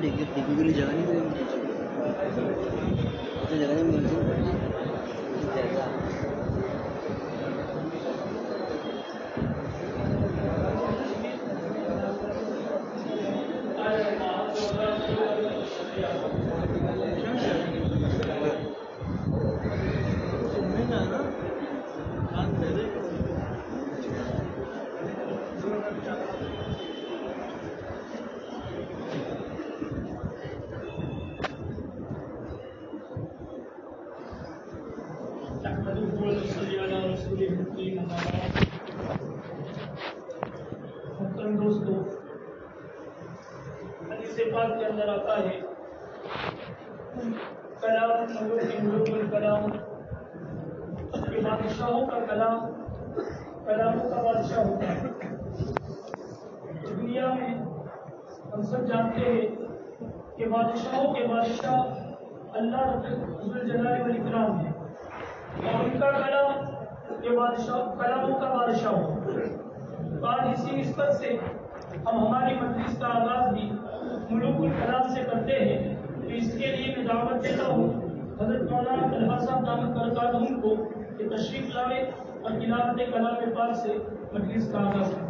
ڈگنے کے لیے جگہ نہیں ملے جگہ نہیں ملتی دوستوں حدیث پاک کے اندر آتا ہے کلام ملوک الکلام کہ بادشاہوں کا کلام کلاموں کا بادشاہ ہوتا ہے. دنیا میں ہم سب جانتے ہیں کہ بادشاہوں کے بادشاہ اللہ رب الجلال والاکرام ہے اور ان کا کلام یہ بادشاہ کلاموں کا بادشاہ ہو. آج اسی نسبت سے ہم ہماری مجلس کا آغاز بھی ملوک الکلام سے کرتے ہیں تو اس کے لیے میں دعوت دیتا ہوں حضرت مولانا طلحہ صاحب دامت برکاتہم کو کہ تشریف لائے اور تلاوت کلام پاک سے مجلس کا آغاز کریں.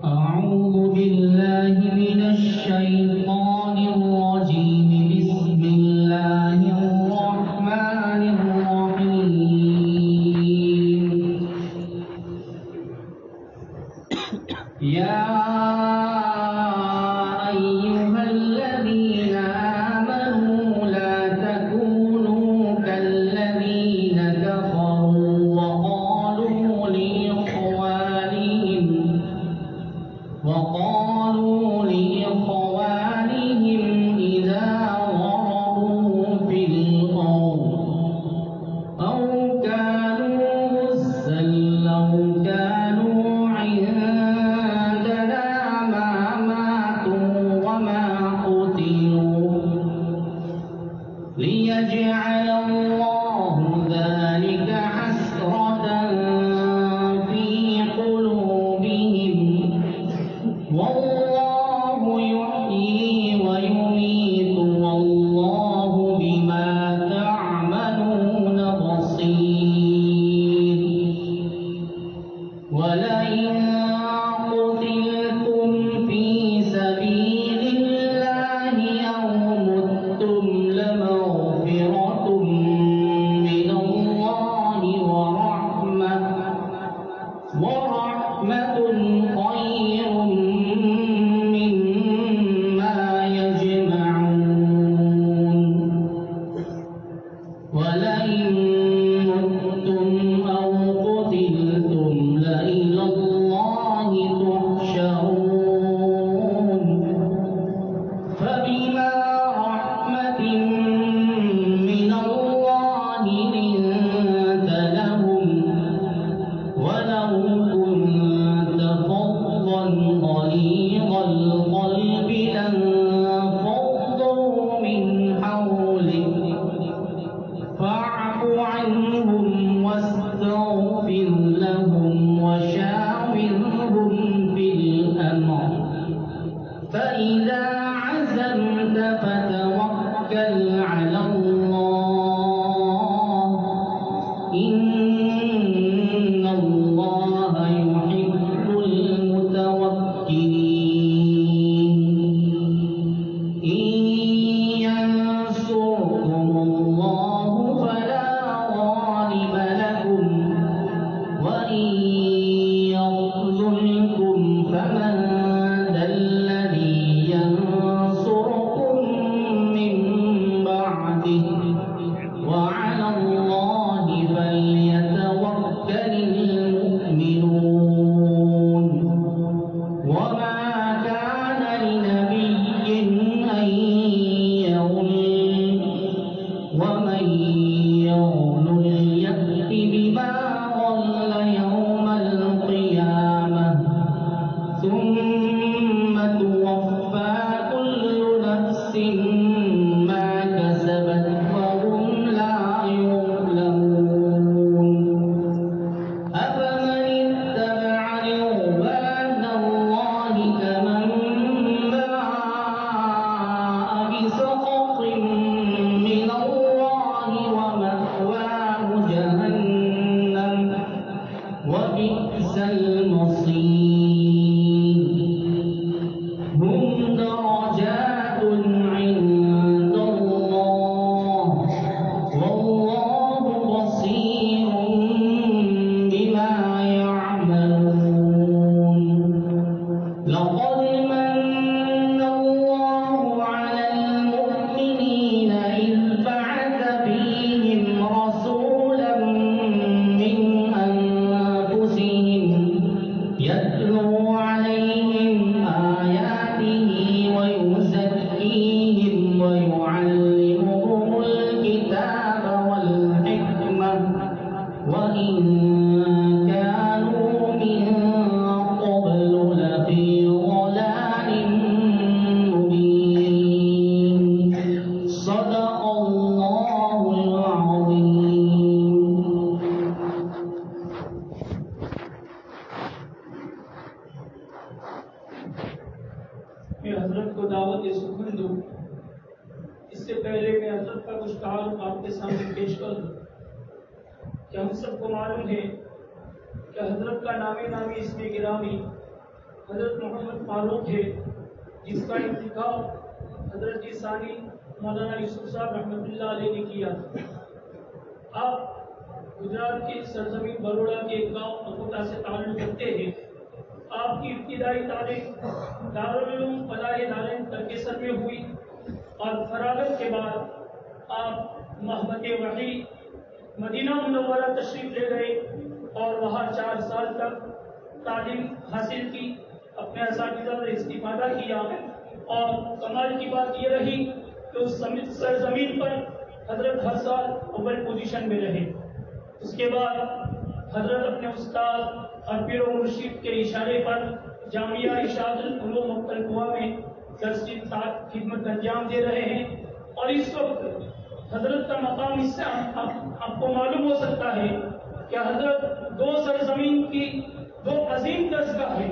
أعوذ بالله من الشيطان الرجيم بسم الله الرحمن الرحيم يا أيها الذين آمنوا لا تكونوا كالذين كفروا وقالوا لإخوانهم إذا ضربوا في الأرض أو كانوا غزا لو كانوا عندنا ما ماتوا وما قتلوا ليجعل الله ذلك حسرة في قلوبهم والله يحيي ويميت والله بما تعملون بصير. ولئن قتلتم في سبيل الله أو متم لمغفرة من الله ورحمة خير مما يجمعون. ولئن متم أو قتلتم لإلى الله تحشرون. فبما رحمة من الله لنت لهم ولو كنت فظا غليظ القلب لانفضوا من حولك فاعف کے سامنے پیش کر دوں کہ ہم سب کو معلوم ہے کہ حضرت کا نامی اس میں گرامی حضرت محمد فاروق ہے، جس کا انتخاب حضرت جی ثانی مولانا یوسف صاحب رحمۃ اللہ علیہ نے کیا تھا۔ آپ گجرات کی سرزمین بروڑا کے ایک گاؤں اکوٹا سے تعلق رکھتے ہیں۔ آپ کی ابتدائی تعلیم دارالعلوم فلاح دارین ترکیسر میں ہوئی اور فراغت کے بعد آپ محمد وحی مدینہ منورہ تشریف لے گئے اور وہاں 4 سال تک تعلیم حاصل کی، اپنے اساتذہ سے استفادہ کیا، اور کمال کی بات یہ رہی کہ اس سرزمین پر حضرت ہر سال اول پوزیشن میں رہے۔ اس کے بعد حضرت اپنے استاد اور پیر و مرشد کے اشارے پر جامعہ ارشاد العلوم مختلفہ میں درس کی خدمت انجام دے رہے ہیں، اور اس وقت حضرت کا مقام اس سے آپ کو معلوم ہو سکتا ہے کہ حضرت 2 سرزمین کی 2 عظیم درسگاہیں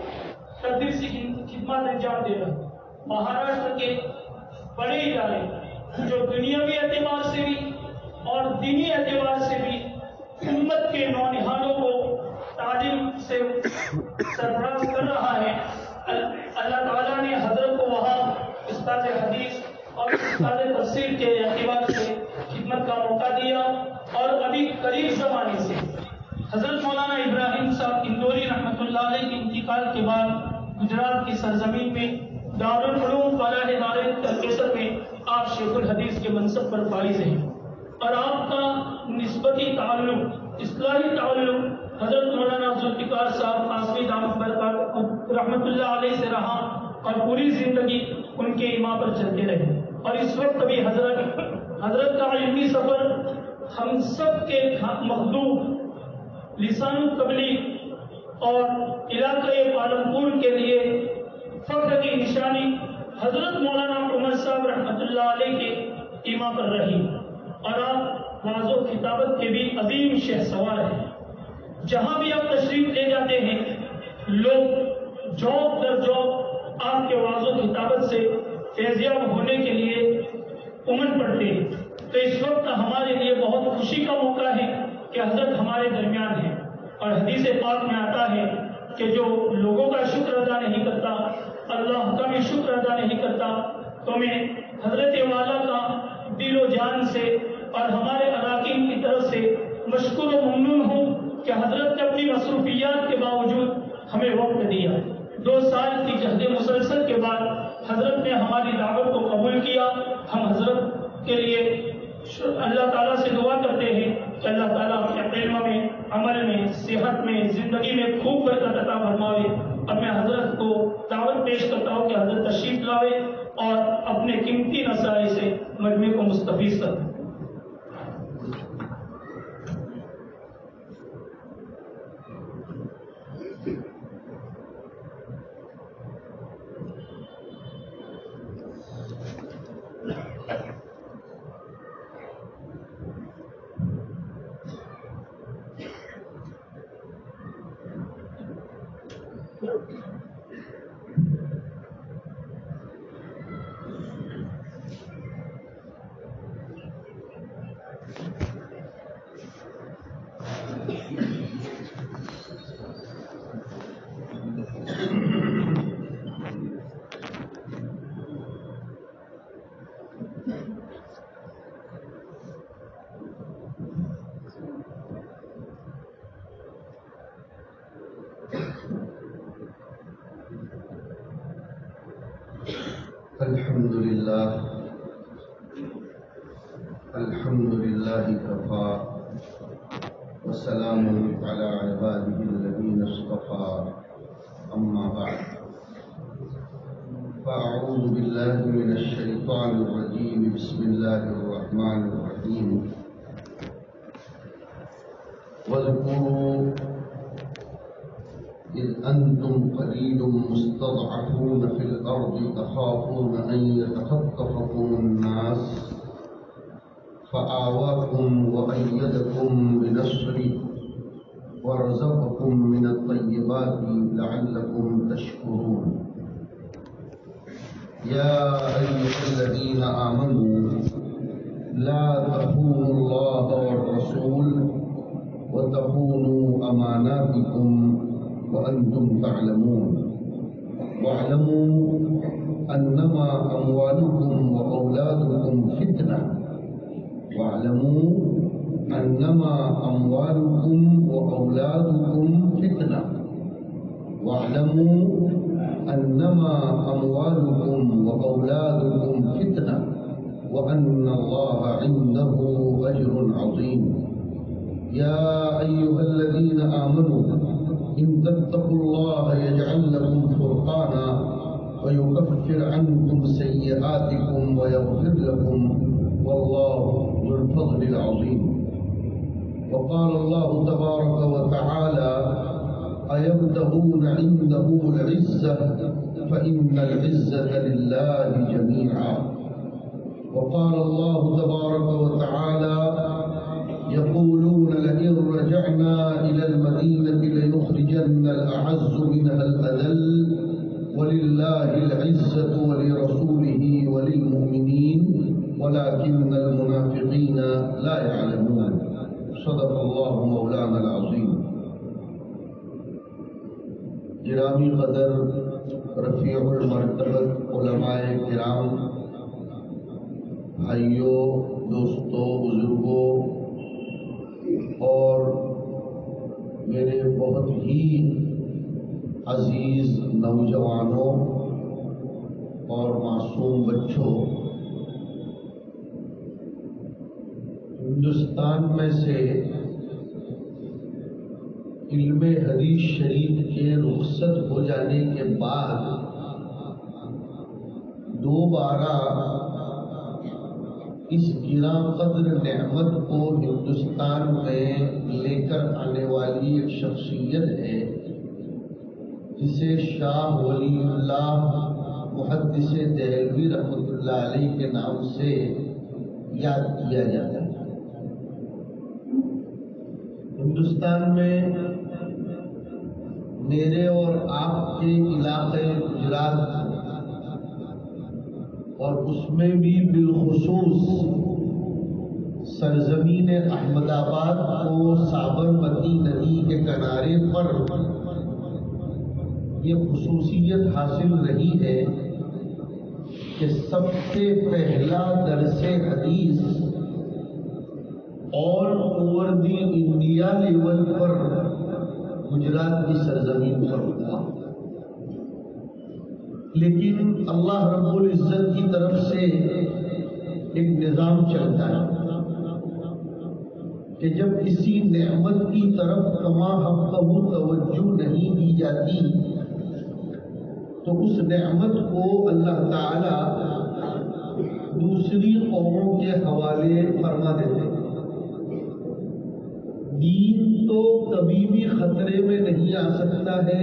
تدریسی خدمات انجام دے رہے ہیں۔ مہاراشٹر کے بڑے ادارے جو دنیاوی اعتبار سے بھی اور دینی اعتبار سے بھی امت کے نونہالوں کو تعلیم سے سرفراز کر رہا ہے، اللہ تعالیٰ نے حضرت کو وہاں استاد حدیث اور استاد تفسیر کے اعتبار سے خدمت کا موقع دیا، اور ابھی قریب زمانے سے حضرت مولانا ابراہیم صاحب اندوری رحمۃ اللہ علیہ کے انتقال کے بعد گجرات کی سرزمین میں دارالعلوم فلاح دارین ترکیسر میں آپ شیخ الحدیث کے منصب پر فائز ہیں، اور آپ کا نسبتی تعلق اصلاحی تعلق حضرت مولانا ذوالفقار صاحب قاسمی دامت برکات رحمۃ اللہ علیہ سے رہا، اور پوری زندگی ان کے ایما پر چلتے رہے، اور اس وقت بھی حضرت کا علمی سفر ہم سب کے مخدوم لسان تبلیغ اور علاقۂ پالمپور کے لیے فخر کی نشانی حضرت مولانا عمر صاحب رحمۃ اللہ علیہ کے ایما پر رہی، اور آپ واضح و کتابت کے بھی عظیم شہسوار ہیں۔ جہاں بھی آپ تشریف لے جاتے ہیں لوگ جوب در جوب آپ کے واضح و کتابت سے فیضیاب ہونے کے لیے امن پڑتے ہیں۔ تو اس وقت ہمارے لیے بہت خوشی کا موقع ہے کہ حضرت ہمارے درمیان ہیں، اور حدیث پاک میں آتا ہے کہ جو لوگوں کا شکر ادا نہیں کرتا اللہ کا بھی شکر ادا نہیں کرتا۔ تو میں حضرت والا کا دل و جان سے اور ہمارے اراکین کی طرف سے مشکور و ممنون ہوں کہ حضرت نے اپنی مصروفیات کے باوجود ہمیں وقت دیا۔ 2 سال کی جہد مسلسل کے بعد حضرت نے ہماری دعوت کو قبول کیا۔ ہم حضرت کے لیے اللہ تعالیٰ سے دعا کرتے ہیں کہ اللہ تعالیٰ اپنے علم میں، عمل میں، صحت میں، زندگی میں خوب برکت عطا فرمائے۔ اب میں حضرت کو دعوت پیش کرتا ہوں کہ حضرت تشریف لاوے اور اپنے قیمتی نصائح سے مجمع کو مستفیض کریں۔ الحمد لله كفى وسلام على عباده الذين اصطفى، أما بعد، فأعوذ بالله من الشيطان الرجيم، بسم الله الرحمن الرحيم. واذكروا إذ أنتم قليل مستضعفون في الأرض تخافون أن يتخطفكم الناس فآواكم وأيدكم بنصره ورزقكم من الطيبات لعلكم تشكرون. يا أيها الذين آمنوا لا تخونوا الله والرسول وتخونوا أماناتكم وأنتم تعلمون واعلموا أنما أموالكم وأولادكم فتنة واعلموا أنما أموالكم وأولادكم فتنة واعلموا أنما أموالكم وأولادكم فتنة وأن الله عنده أجر عظيم يا أيها الذين آمنوا إن تتقوا الله يجعل لكم فرقانا ويكفر عنكم سيئاتكم ويغفر لكم والله ذو الفضل العظيم وقال الله تبارك وتعالى أيبتغون عنده العزة فإن العزة لله جميعا وقال الله تبارك وتعالى يقولون لئن رجعنا إلى المدينة ليخرجن الأعز منها الأذل ولله العزة ولرسوله وللمؤمنين ولكن المنافقين لا يعلمون صدق الله مولانا العظيم گرامی قدر رفیع المرتبت علماء کرام، بھائیوں، دوستوں، بزرگوں اور میرے بہت ہی عزیز نوجوانوں اور معصوم بچوں، ہندوستان میں سے علم حدیث شریف کے رخصت ہو جانے کے بعد دوبارہ اس گراں قدر نعمت کو ہندوستان میں لے کر آنے والی ایک شخصیت ہے جسے شاہ ولی اللہ محدث دہلوی رحمۃ اللہ علیہ کے نام سے یاد کیا جاتا ہے۔ ہندوستان میں میرے اور آپ کے علاقے گجرات اور اس میں بھی بالخصوص سرزمین احمد آباد کو سابرمتی ندی کے کنارے پر یہ خصوصیت حاصل رہی ہے کہ سب سے پہلا درس حدیث all over the India level پر گجرات کی سرزمین پر ہوا، لیکن اللہ رب العزت کی طرف سے ایک نظام چلتا ہے کہ جب کسی نعمت کی طرف کما حقہ توجہ نہیں دی جاتی تو اس نعمت کو اللہ تعالی دوسری قوموں کے حوالے فرما دیتے ہیں۔ دین تو کبھی بھی خطرے میں نہیں آ سکتا ہے،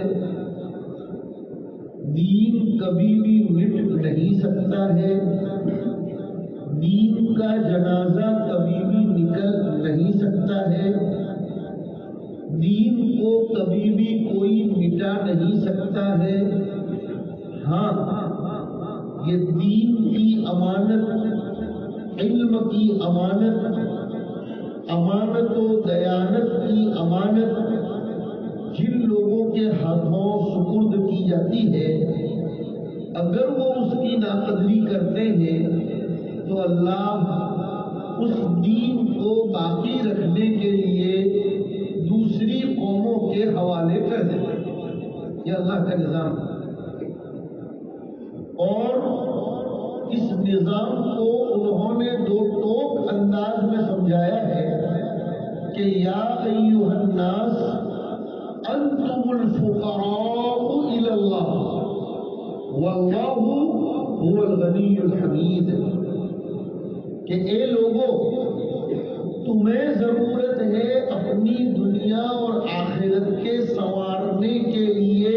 دین کبھی بھی مٹ نہیں سکتا ہے، دین کا جنازہ کبھی بھی نکل نہیں سکتا ہے، دین کو کبھی بھی کوئی مٹا نہیں سکتا ہے۔ ہاں، یہ دین کی امانت، علم کی امانت، امانت و دیانت کی امانت جن لوگوں کے ہاتھوں سپرد کی جاتی ہے، اگر وہ اس کی ناقدری کرتے ہیں تو اللہ اس دین کو باقی رکھنے کے لیے دوسری قوموں کے حوالے کر دیتے ہیں۔ یہ اللہ کا نظام ہے، اور اس نظام کو انہوں نے دو ٹوک انداز میں سمجھایا ہے کہ یا ایھا الناس انتم الفقراء الی اللہ واللہ هو الغنی الحمید، کہ اے لوگوں، تمہیں ضرورت ہے اپنی دنیا اور آخرت کے سنوارنے کے لیے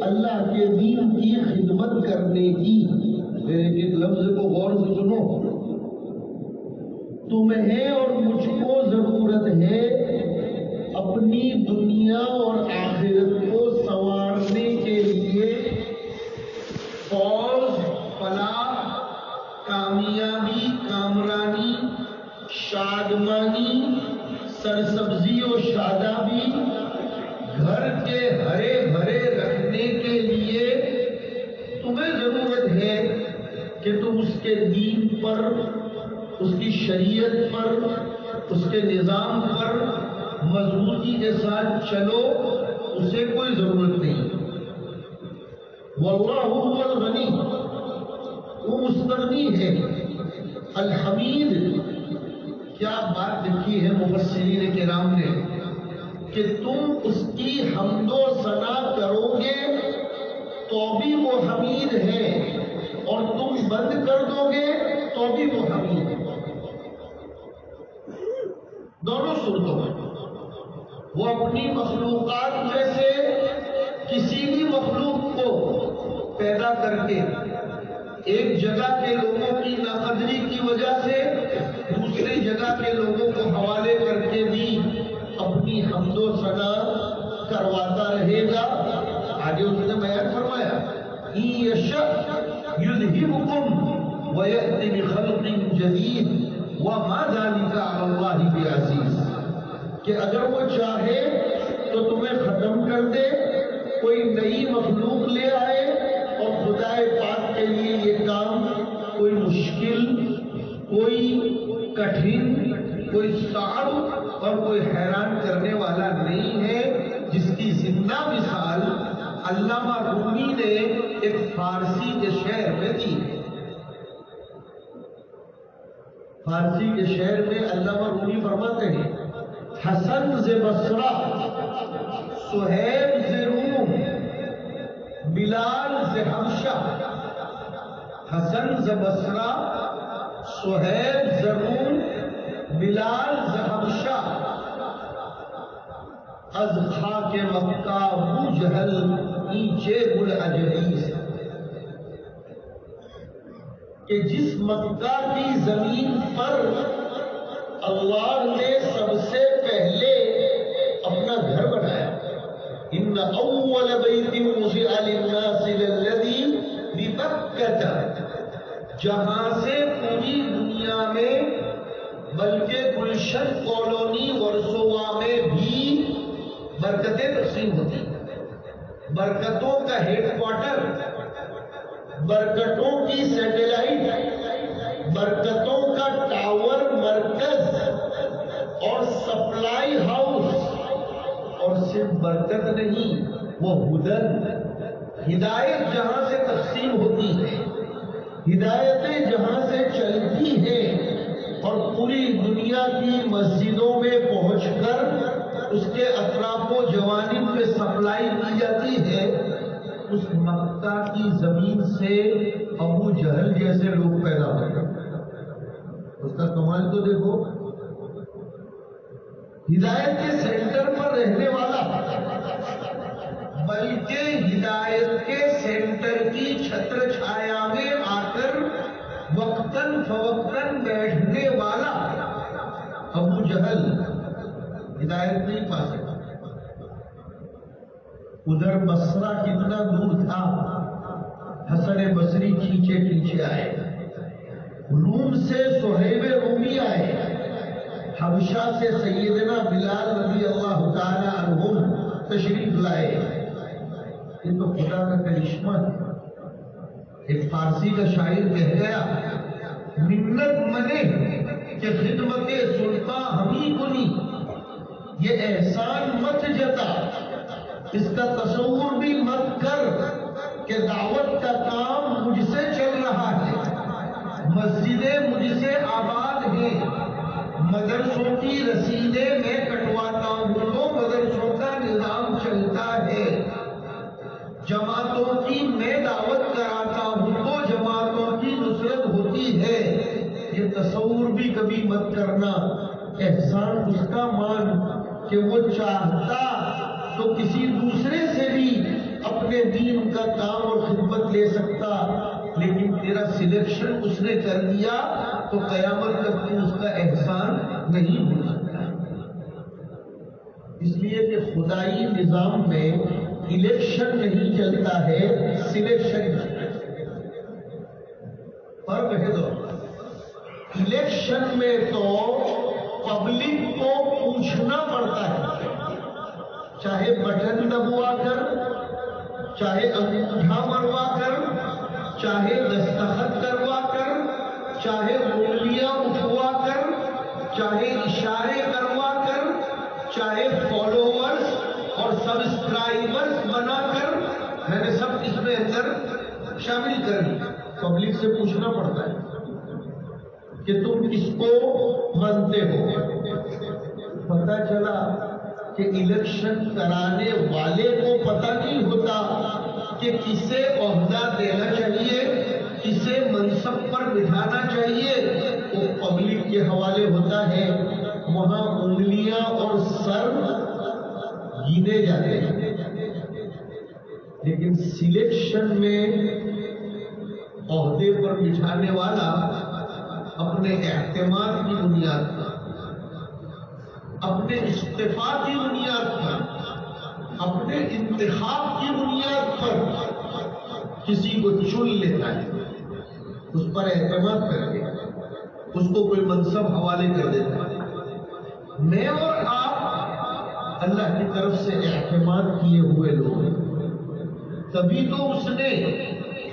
اللہ کے دین کی خدمت کرنے کی۔ میرے ایک لفظ کو غور سے سنو، تمہیں اور مجھ کو ضرورت ہے اپنی دنیا اور آخرت کو سنوارنے کے لیے فوز، فلاح، کامیابی، کامرانی پانی، سرسبزی و شادابی گھر کے ہرے بھرے رکھنے کے لیے تمہیں ضرورت ہے کہ تم اس کے دین پر، اس کی شریعت پر، اس کے نظام پر مضبوطی کے ساتھ چلو، اسے کوئی ضرورت نہیں۔ واللہ هو الغنی، وہ مستغنی ہے۔ الحمید، کیا بات لکھی ہے مفسرین کرام نے کہ تم اس کی حمد و ثنا کرو گے تو بھی وہ حمید ہے، اور تم بند کر دو گے تو بھی وہ حمید ہے۔ دونوں صورتوں میں وہ اپنی مخلوقات میں سے کسی بھی مخلوق کو پیدا کر کے ایک جگہ کے لوگوں کی ناقدری کی وجہ سے دوسری جگہ کے لوگوں کو حوالے کر کے بھی اپنی حمد و ثنا کرواتا رہے گا۔ آگے اس نے بیان فرمایا إِن يَشَأْ يُذْهِبْكُمْ وَيَأْتِ بِخَلْقٍ جَدِيدٍ وَمَا ذَلِكَ عَلَى اللَّهِ بِعَزِيزٍ، کہ اگر وہ چاہے تو تمہیں ختم کر دے، کوئی نئی مخلوق لے آئے، اور خدا پاک کے لیے یہ کام کوئی مشکل، کوئی کٹھن، کوئی صعب اور کوئی حیران کرنے والا نہیں ہے، جس کی زندہ مثال علامہ رومی نے ایک فارسی کے شعر میں دی۔ فارسی کے شعر میں علامہ رومی فرماتے ہیں حسن ز بصرہ، سہیب ز روم، بلال ز حبشہ۔ حسن ز بصرہ، سہیب ز روم، بلال ز حبشہ، از خاک مکہ ابو جہل نیچے گل اجعیس، کہ جس مکہ کی زمین پر اللہ نے سب سے پہلے اپنا گھر بنایا، ان اول بیت وضع للناس للذی ببکہ، جہاں سے پوری دنیا میں بلکہ گلشن کالونی ورسووا میں بھی برکتیں تقسیم ہوتی ہیں۔ برکتوں کا ہیڈ کوارٹر، برکتوں کی سیٹلائٹ، برکتوں کا ٹاور مرکز اور سپلائی ہاؤس، اور صرف برکت نہیں، وہ ہدن، ہدایت جہاں سے تقسیم ہوتی ہے، ہدایتیں جہاں سے چلتی ہیں اور پوری دنیا کی مسجدوں میں پہنچ کر اس کے اطراف و جوانب میں سپلائی کی جاتی ہے، اس مکہ کی زمین سے ابو جہل جیسے لوگ پیدا ہوتے ہیں۔ اس کا کمال تو دیکھو، ہدایت کے سینٹر پر رہنے والا، بلکہ ہدایت کے سینٹر کی چھتر چھایا میں آ کر وقتاً فوقتاً بیٹھنے والا ابو جہل ہدایت نہیں پا سکا۔ ادھر بصرہ کتنا دور تھا، حسن بصری کھینچے کھینچے آئے، روم سے صہیب رومی آئے، حبشہ سے سیدنا بلال رضی اللہ تعالی عنہم تشریف لائے۔ یہ تو خدا کا کرشمہ ہے۔ ایک فارسی کا شاعر کہہ گیا منت منے کہ خدمت سلطان ہمیں کنی، یہ احسان مت جتا، اس کا تصور بھی مت کر کہ دعوت کا کام مجھ سے چل رہا ہے، مسجدیں مجھ سے آباد ہیں، مدرسوں کی رسیدیں میں کٹواتا ہوں تو مدرسوں کا نظام چلتا ہے، جماعتوں کی میں دعوت کراتا ہوں تو جماعتوں کی نصرت ہوتی ہے۔ یہ تصور بھی کبھی مت کرنا، احسان اس کا مان کہ وہ چاہتا تو کسی دوسرے سے بھی اپنے دین کا کام اور خدمت لے سکتا، لیکن تیرا سلیکشن اس نے کر دیا تو قیامت تک تو اس کا احسان نہیں ہو سکتا۔ اس لیے کہ خدائی نظام میں الیکشن نہیں چلتا ہے، سلیکشن فرق ہے۔ تو الیکشن میں تو پبلک کو پوچھنا پڑتا ہے، چاہے بٹن دبوا کر، چاہے انگوٹھا مروا کر، چاہے دستخط کروا کر، چاہے انگلیاں اٹھوا کر، چاہے اشارے کروا کر، چاہے فالوورز اور سبسکرائبرز بنا کر، میں نے سب اس میں اندر شامل کر لی. پبلک سے پوچھنا پڑتا ہے کہ تم کس کو مانتے ہو. پتہ چلا کہ الیکشن کرانے والے کو پتہ نہیں ہوتا کہ کسے عہدہ دینا چاہیے، کسے منصب پر بٹھانا چاہیے. وہ پبلک کے حوالے ہوتا ہے، وہاں انگلیاں اور سر گینے جاتے ہیں. لیکن سلیکشن میں عہدے پر بٹھانے والا اپنے اعتماد کی بنیاد پر، اپنے استعفا کی بنیاد پر، اپنے انتخاب کی بنیاد پر کسی کو چن لیتا ہے، اس پر اعتماد کر کے اس کو کوئی منصب حوالے کر دیتا ہے. میں اور آپ اللہ کی طرف سے اعتماد کیے ہوئے لوگ ہیں، تبھی تو اس نے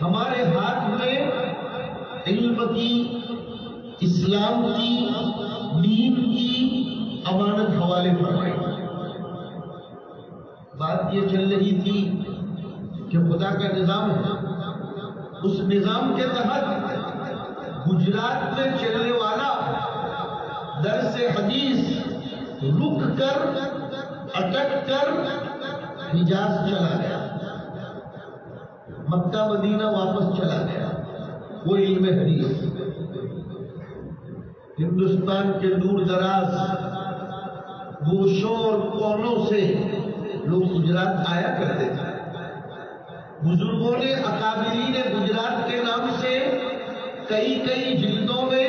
ہمارے ہاتھ میں علم کی، اسلام کی، دین کی امانت حوالے فرمائی. بات یہ چل رہی تھی کہ خدا کا نظام ہے، اس نظام کے تحت گجرات میں چلنے والا درس حدیث رک کر، اٹک کر حجاز چلا گیا، مکہ مدینہ واپس چلا گیا. وہ علم حدیث ہندوستان کے دور دراز گوشوں اور کونوں سے لوگ گجرات آیا کرتے تھے. بزرگوں نے، اکابرین گجرات کے نام سے کئی جلدوں میں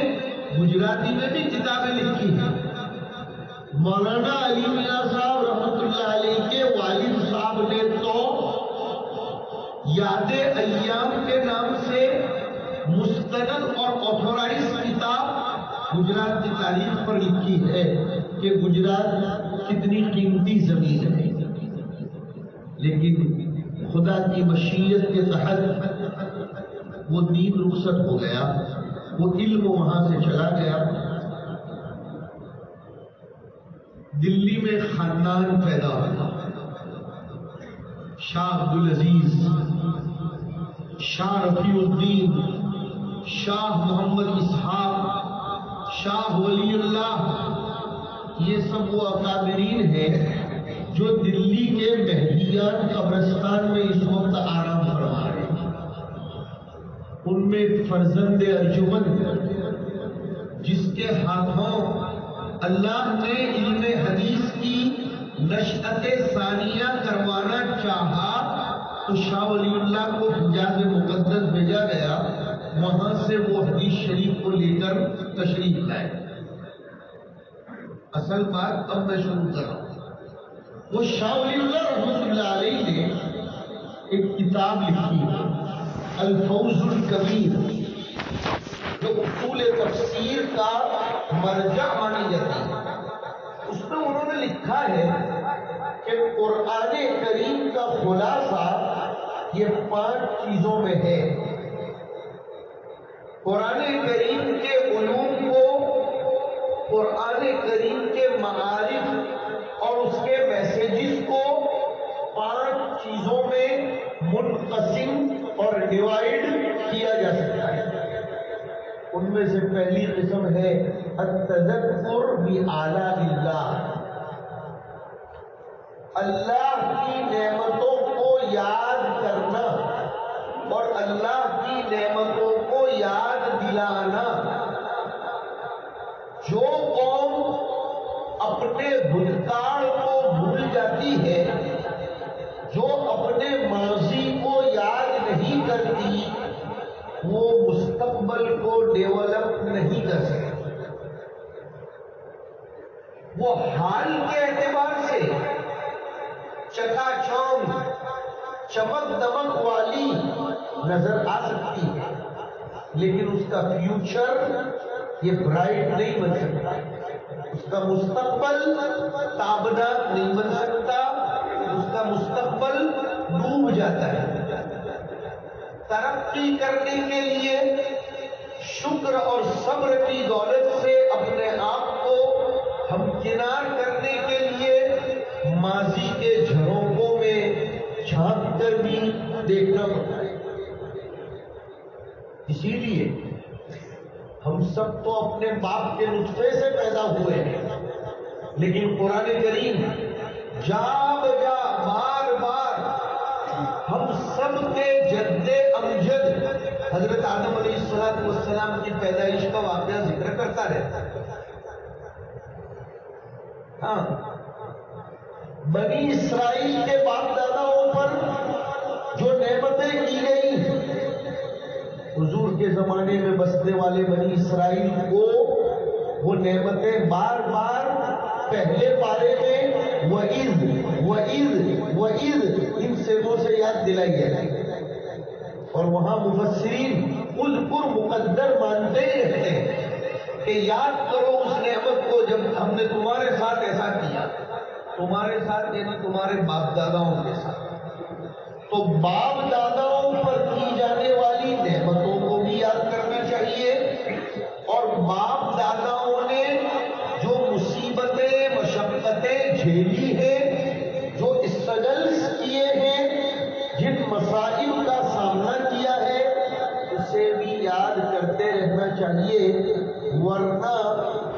گجراتی میں بھی کتابیں لکھی ہیں. مولانا علی میاں صاحب رحمۃ اللہ علیہ کے والد صاحب نے تو یاد ایام کے نام سے مستند اور آتھورائز کتاب گجرات کی تاریخ پر لکھی ہے کہ گجرات کتنی قیمتی زمین ہے. لیکن خدا کی مشیت کے تحت وہ دین رخصت ہو گیا، وہ علم وہاں سے چلا گیا. دلی میں خاندان پیدا ہوا، شاہ عبدالعزیز، شاہ رفیع الدین، شاہ محمد اسحاق، شاہ ولی اللہ. یہ سب وہ اکابرین ہیں جو دلی کے مہدیان قبرستان میں اس وقت آرام فرما رہے ہیں. ان میں فرزند ارجمن جس کے ہاتھوں اللہ نے علم حدیث کی نشأت ثانیہ کروانا چاہا تو شاہ ولی اللہ کو حجاز مقدس بھیجا گیا، وہاں سے وہ حدیث شریف کو لے کر تشریف لائے. اصل بات اب میں شروع کر رہا ہوں. وہ شاہ ولی اللہ رحمۃ اللہ علیہ نے ایک کتاب لکھی ہے الفوز الکبیر، جو اصول تفسیر کا مرجع مانی جاتی ہے. اس میں انہوں نے لکھا ہے کہ قرآن کریم کا خلاصہ یہ 5 چیزوں میں ہے. قرآن کریم کے علوم کو، قرآن کریم کے معارف اور اس کے میسیجز کو 5 چیزوں میں منقسم اور ڈیوائڈ کیا جا سکتا ہے. ان میں سے پہلی قسم ہے التذکر بآلاء اللہ، اللہ کی نعمتوں کو یاد کرنا اور اللہ کی نعمتوں کو یاد دلانا. جو قوم اپنے بھولکاڑ کو بھول جاتی ہے، جو اپنے ماضی کو یاد نہیں کرتی، وہ مستقبل کو ڈیولپ نہیں کر سکتی. وہ حال کے اعتبار سے چکا چوند، چمک دمک والی نظر آ سکتی ہے، لیکن اس کا فیوچر یہ برائٹ نہیں بن سکتا. اس کا مستقبل تابناک نہیں بن سکتا، اس کا مستقبل ڈوب جاتا ہے۔ ترقی کرنے کے لیے شکر اور صبر کی دولت سے اپنے آپ کو ہمکنار کرنے کے لیے ماضی کے جھروکوں میں جھانک کر بھی دیکھنا پڑتا ہے۔ اسی لیے ہم سب تو اپنے باپ کے نطفے سے پیدا ہوئے ہیں، لیکن قرآن کریم جا بجا بار بار ہم سب کے جد امجد حضرت آدم علیہ السلام کی پیدائش کا واقعہ ذکر کرتا رہتا ہے۔ ہاں، بنی اسرائیل کے باپ داداؤں پر جو نعمتیں کی گئی، حضور کے زمانے میں بسنے والے بنی اسرائیل کو وہ نعمتیں بار بار پہلے پارے میں وَإِذْ ان سیغوں سے یاد دلائی گئی، اور وہاں مفسرین اذکر مقدر مانتے ہی رہتے ہیں کہ یاد کرو اس نعمت کو جب ہم نے تمہارے ساتھ ایسا کیا، تمہارے ساتھ یعنی تمہارے باپ داداؤں کے ساتھ۔ تو باپ داداؤں پر کی جانے والی نعمتوں کو بھی یاد کرنا چاہیے، اور باپ داداؤں نے جو مصیبتیں مشقتیں جھیلی ہیں، جو اسٹرگلز کیے ہیں، جن مسائل کا سامنا کیا ہے، اسے بھی یاد کرتے رہنا چاہیے، ورنہ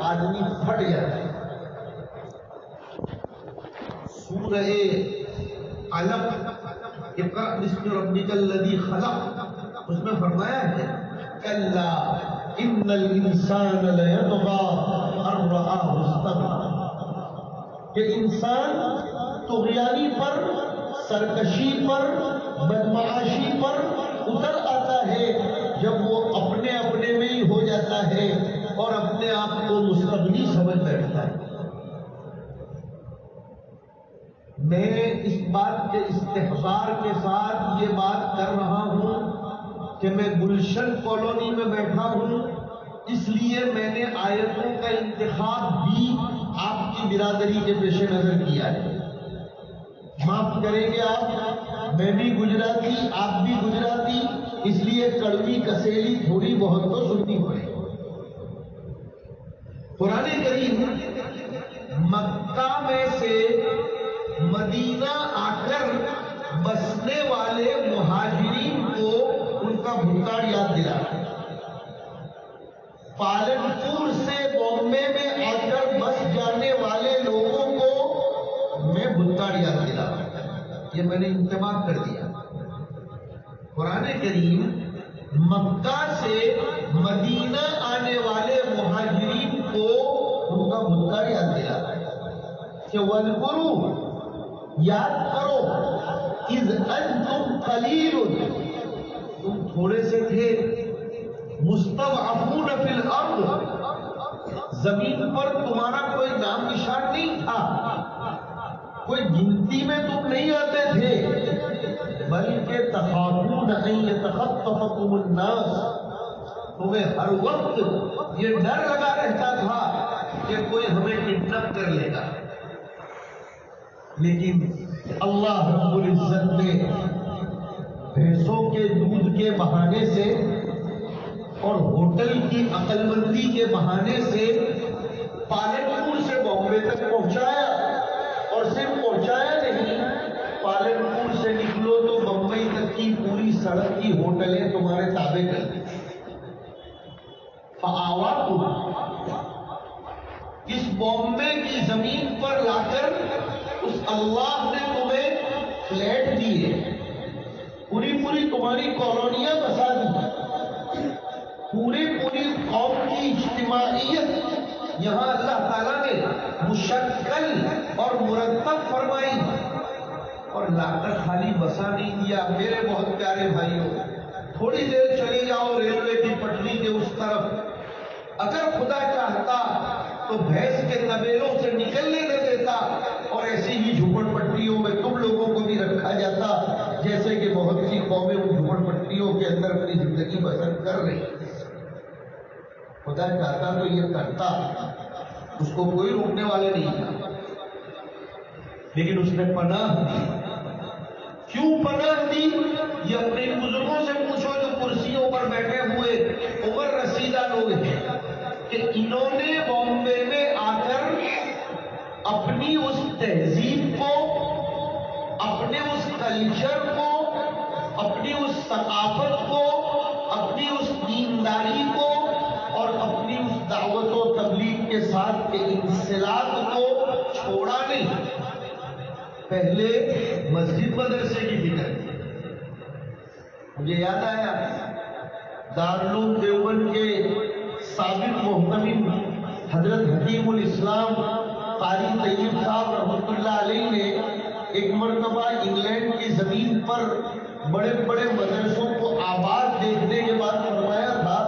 آدمی پھٹ جاتا ہے۔ سورہ علق اقرأ بسم ربک الذی خلق، اس میں فرمایا ہے کلا ان الانسان لیطغی ان رآہ استغنی، کہ انسان طغیانی پر، سرکشی پر، بدمعاشی پر اتر آتا ہے جب وہ اپنے اپنے میں ہی ہو جاتا ہے اور اپنے آپ کو مستغنی سمجھ بیٹھتا ہے۔ میں اس بات کے استحضار کے ساتھ یہ بات کر رہا ہوں کہ میں گلشن کالونی میں بیٹھا ہوں، اس لیے میں نے آیتوں کا انتخاب بھی آپ کی برادری کے پیش نظر کیا ہے۔ معاف کریں گے آپ، میں بھی گجراتی، آپ بھی گجراتی، اس لیے کڑوی کسیلی تھوڑی بہت تو سننی پڑے۔ قرآن کریم مکہ میں سے مدینہ آ کر بسنے والے مہاجرین کو ان کا بھوکاڑ یاد دلا، پالن پور سے بامبے میں آ کر بس جانے والے لوگوں کو میں بھوکاڑ یاد دلا، یہ میں نے انتباہ کر دیا۔ قرآن کریم مکہ سے مدینہ آنے والے مہاجرین کو ان کا بھوکاڑ یاد دلا کہ وَاذْكُرُوا، یاد کرو، اذ انتم قلیل، تم تھوڑے سے تھے، مستضعفون فی الارض، زمین پر تمہارا کوئی نام نشان نہیں تھا، کوئی گنتی میں تم نہیں آتے تھے، بلکہ تخافون ان یتخطفکم الناس، تمہیں ہر وقت یہ ڈر لگا رہتا تھا کہ کوئی ہمیں کڈنیپ کر لے گا، لیکن اللہ رب العزت نے بھینسوں کے دودھ کے بہانے سے اور ہوٹل کی عقل مندی کے بہانے سے پالنپور سے بامبے تک پہنچایا، اور صرف پہنچایا نہیں، پالنپور سے نکلو تو بمبئی تک کی پوری سڑک کی ہوٹلیں تمہارے تابع کر دی۔ فآواکم، اس بامبے کی زمین پر لا کر اس اللہ نے تمہیں فلیٹ دیے، پوری تمہاری کالونیاں بسا دی، پوری قوم کی اجتماعیت یہاں اللہ تعالیٰ نے مشکل اور مرتب فرمائی، اور لا کر خالی بسا نہیں دیا۔ میرے بہت پیارے بھائیوں، تھوڑی دیر چلے جاؤ ریلوے کی پٹری کے اس طرف، اگر خدا چاہتا تو بھینس کے طبیلوں سے نکلنے نہ دیتا، اور ایسی ہی جھوپڑ پٹریوں میں تم لوگوں کو بھی رکھا جاتا، جیسے کہ بہت سی قومیں ان جھوپڑ پٹریوں کے اندر اپنی زندگی بسر کر رہی ہیں۔ خدا چاہتا تو یہ کرتا، اس کو کوئی روکنے والے نہیں تھا، لیکن اس نے پناہ دی۔ کیوں پناہ دی؟ یہ اپنے بزرگوں سے پوچھو جو کرسیوں پر بیٹھے ہوئے عمر رسیدہ لوگ ہیں، کہ انہوں نے بامبے میں آ کر اپنی اس تہذیب کو، اپنے اس کلچر کو، اپنی اس ثقافت کو، اپنی اس دینداری کو اور اپنی اس دعوت و تبلیغ کے ساتھ کے انسلاک کو چھوڑا نہیں، پہلے مسجد مدرسے کی فکر کی۔ مجھے یاد آیا دارالعلوم دیوبند کے سابق محتمم حضرت حکیم الاسلام قاری طیب صاحب رحمۃ اللہ علیہ نے ایک مرتبہ انگلینڈ کی زمین پر بڑے بڑے مدرسوں کو آباد دیکھنے کے بعد فرمایا تھا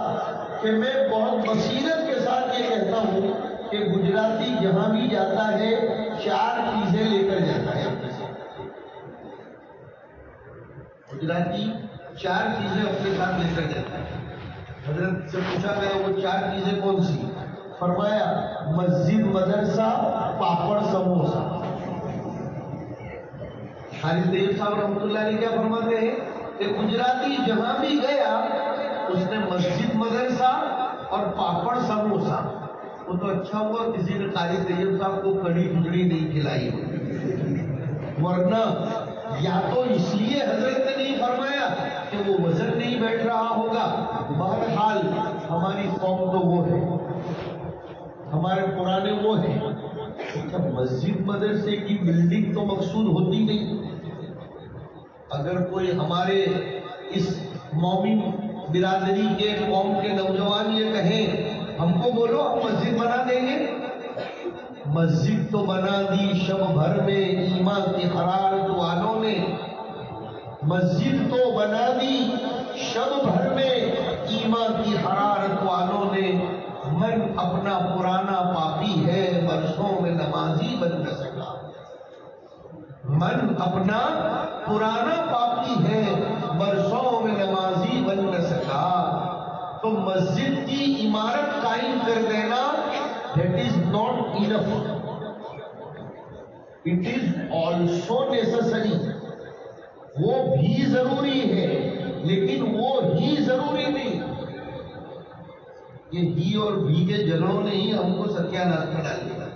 کہ میں بہت بصیرت کے ساتھ یہ کہتا ہوں کہ گجراتی جہاں بھی جاتا ہے 4 چیزیں لے کر جاتا ہے۔ گجراتی 4 چیزیں اپنے ساتھ لے کر جاتا ہے۔ حضرت سے پوچھا گیا وہ 4 چیزیں کون سی؟ فرمایا مسجد، مدرسہ، پاپڑ، سموسا۔ حاجی طیب صاحب رحمۃ اللہ علیہ کیا فرماتے ہیں کہ گجراتی جہاں بھی گیا اس نے مسجد، مدرسہ اور پاپڑ، سموسا۔ وہ تو اچھا ہوا کسی نے قاری طیب صاحب کو کڑی کھچڑی نہیں کھلائی، ورنہ یا تو اس لیے حضرت نے نہیں فرمایا کہ وہ وزن نہیں بیٹھ رہا ہوگا۔ بہرحال ہماری قوم تو وہ ہے، ہمارے پرانے وہ ہیں۔ مسجد مدرسے کی بلڈنگ تو مقصود ہوتی نہیں۔ اگر کوئی ہمارے اس مومن برادری کے قوم کے نوجوان یہ کہیں ہم کو بولو ہم مسجد بنا دیں گے، مسجد تو بنا دی شب بھر میں ایمان کی حرارت والوں نے، مسجد تو بنا دی شب بھر میں ایمان کی حرارت والوں نے۔ من اپنا پرانا پاپی ہے برسوں میں نمازی بن نہ سکا، من اپنا پرانا پاپی ہے برسوں میں نمازی بن نہ سکا۔ تو مسجد کی عمارت قائم کر دینا that is not enough, it is also necessary۔ وہ بھی ضروری ہے لیکن وہ ہی ضروری نہیں۔ یہ ہی اور بھی کے جلوں نے ہی ہم کو ستیاناش میں ڈال دیا۔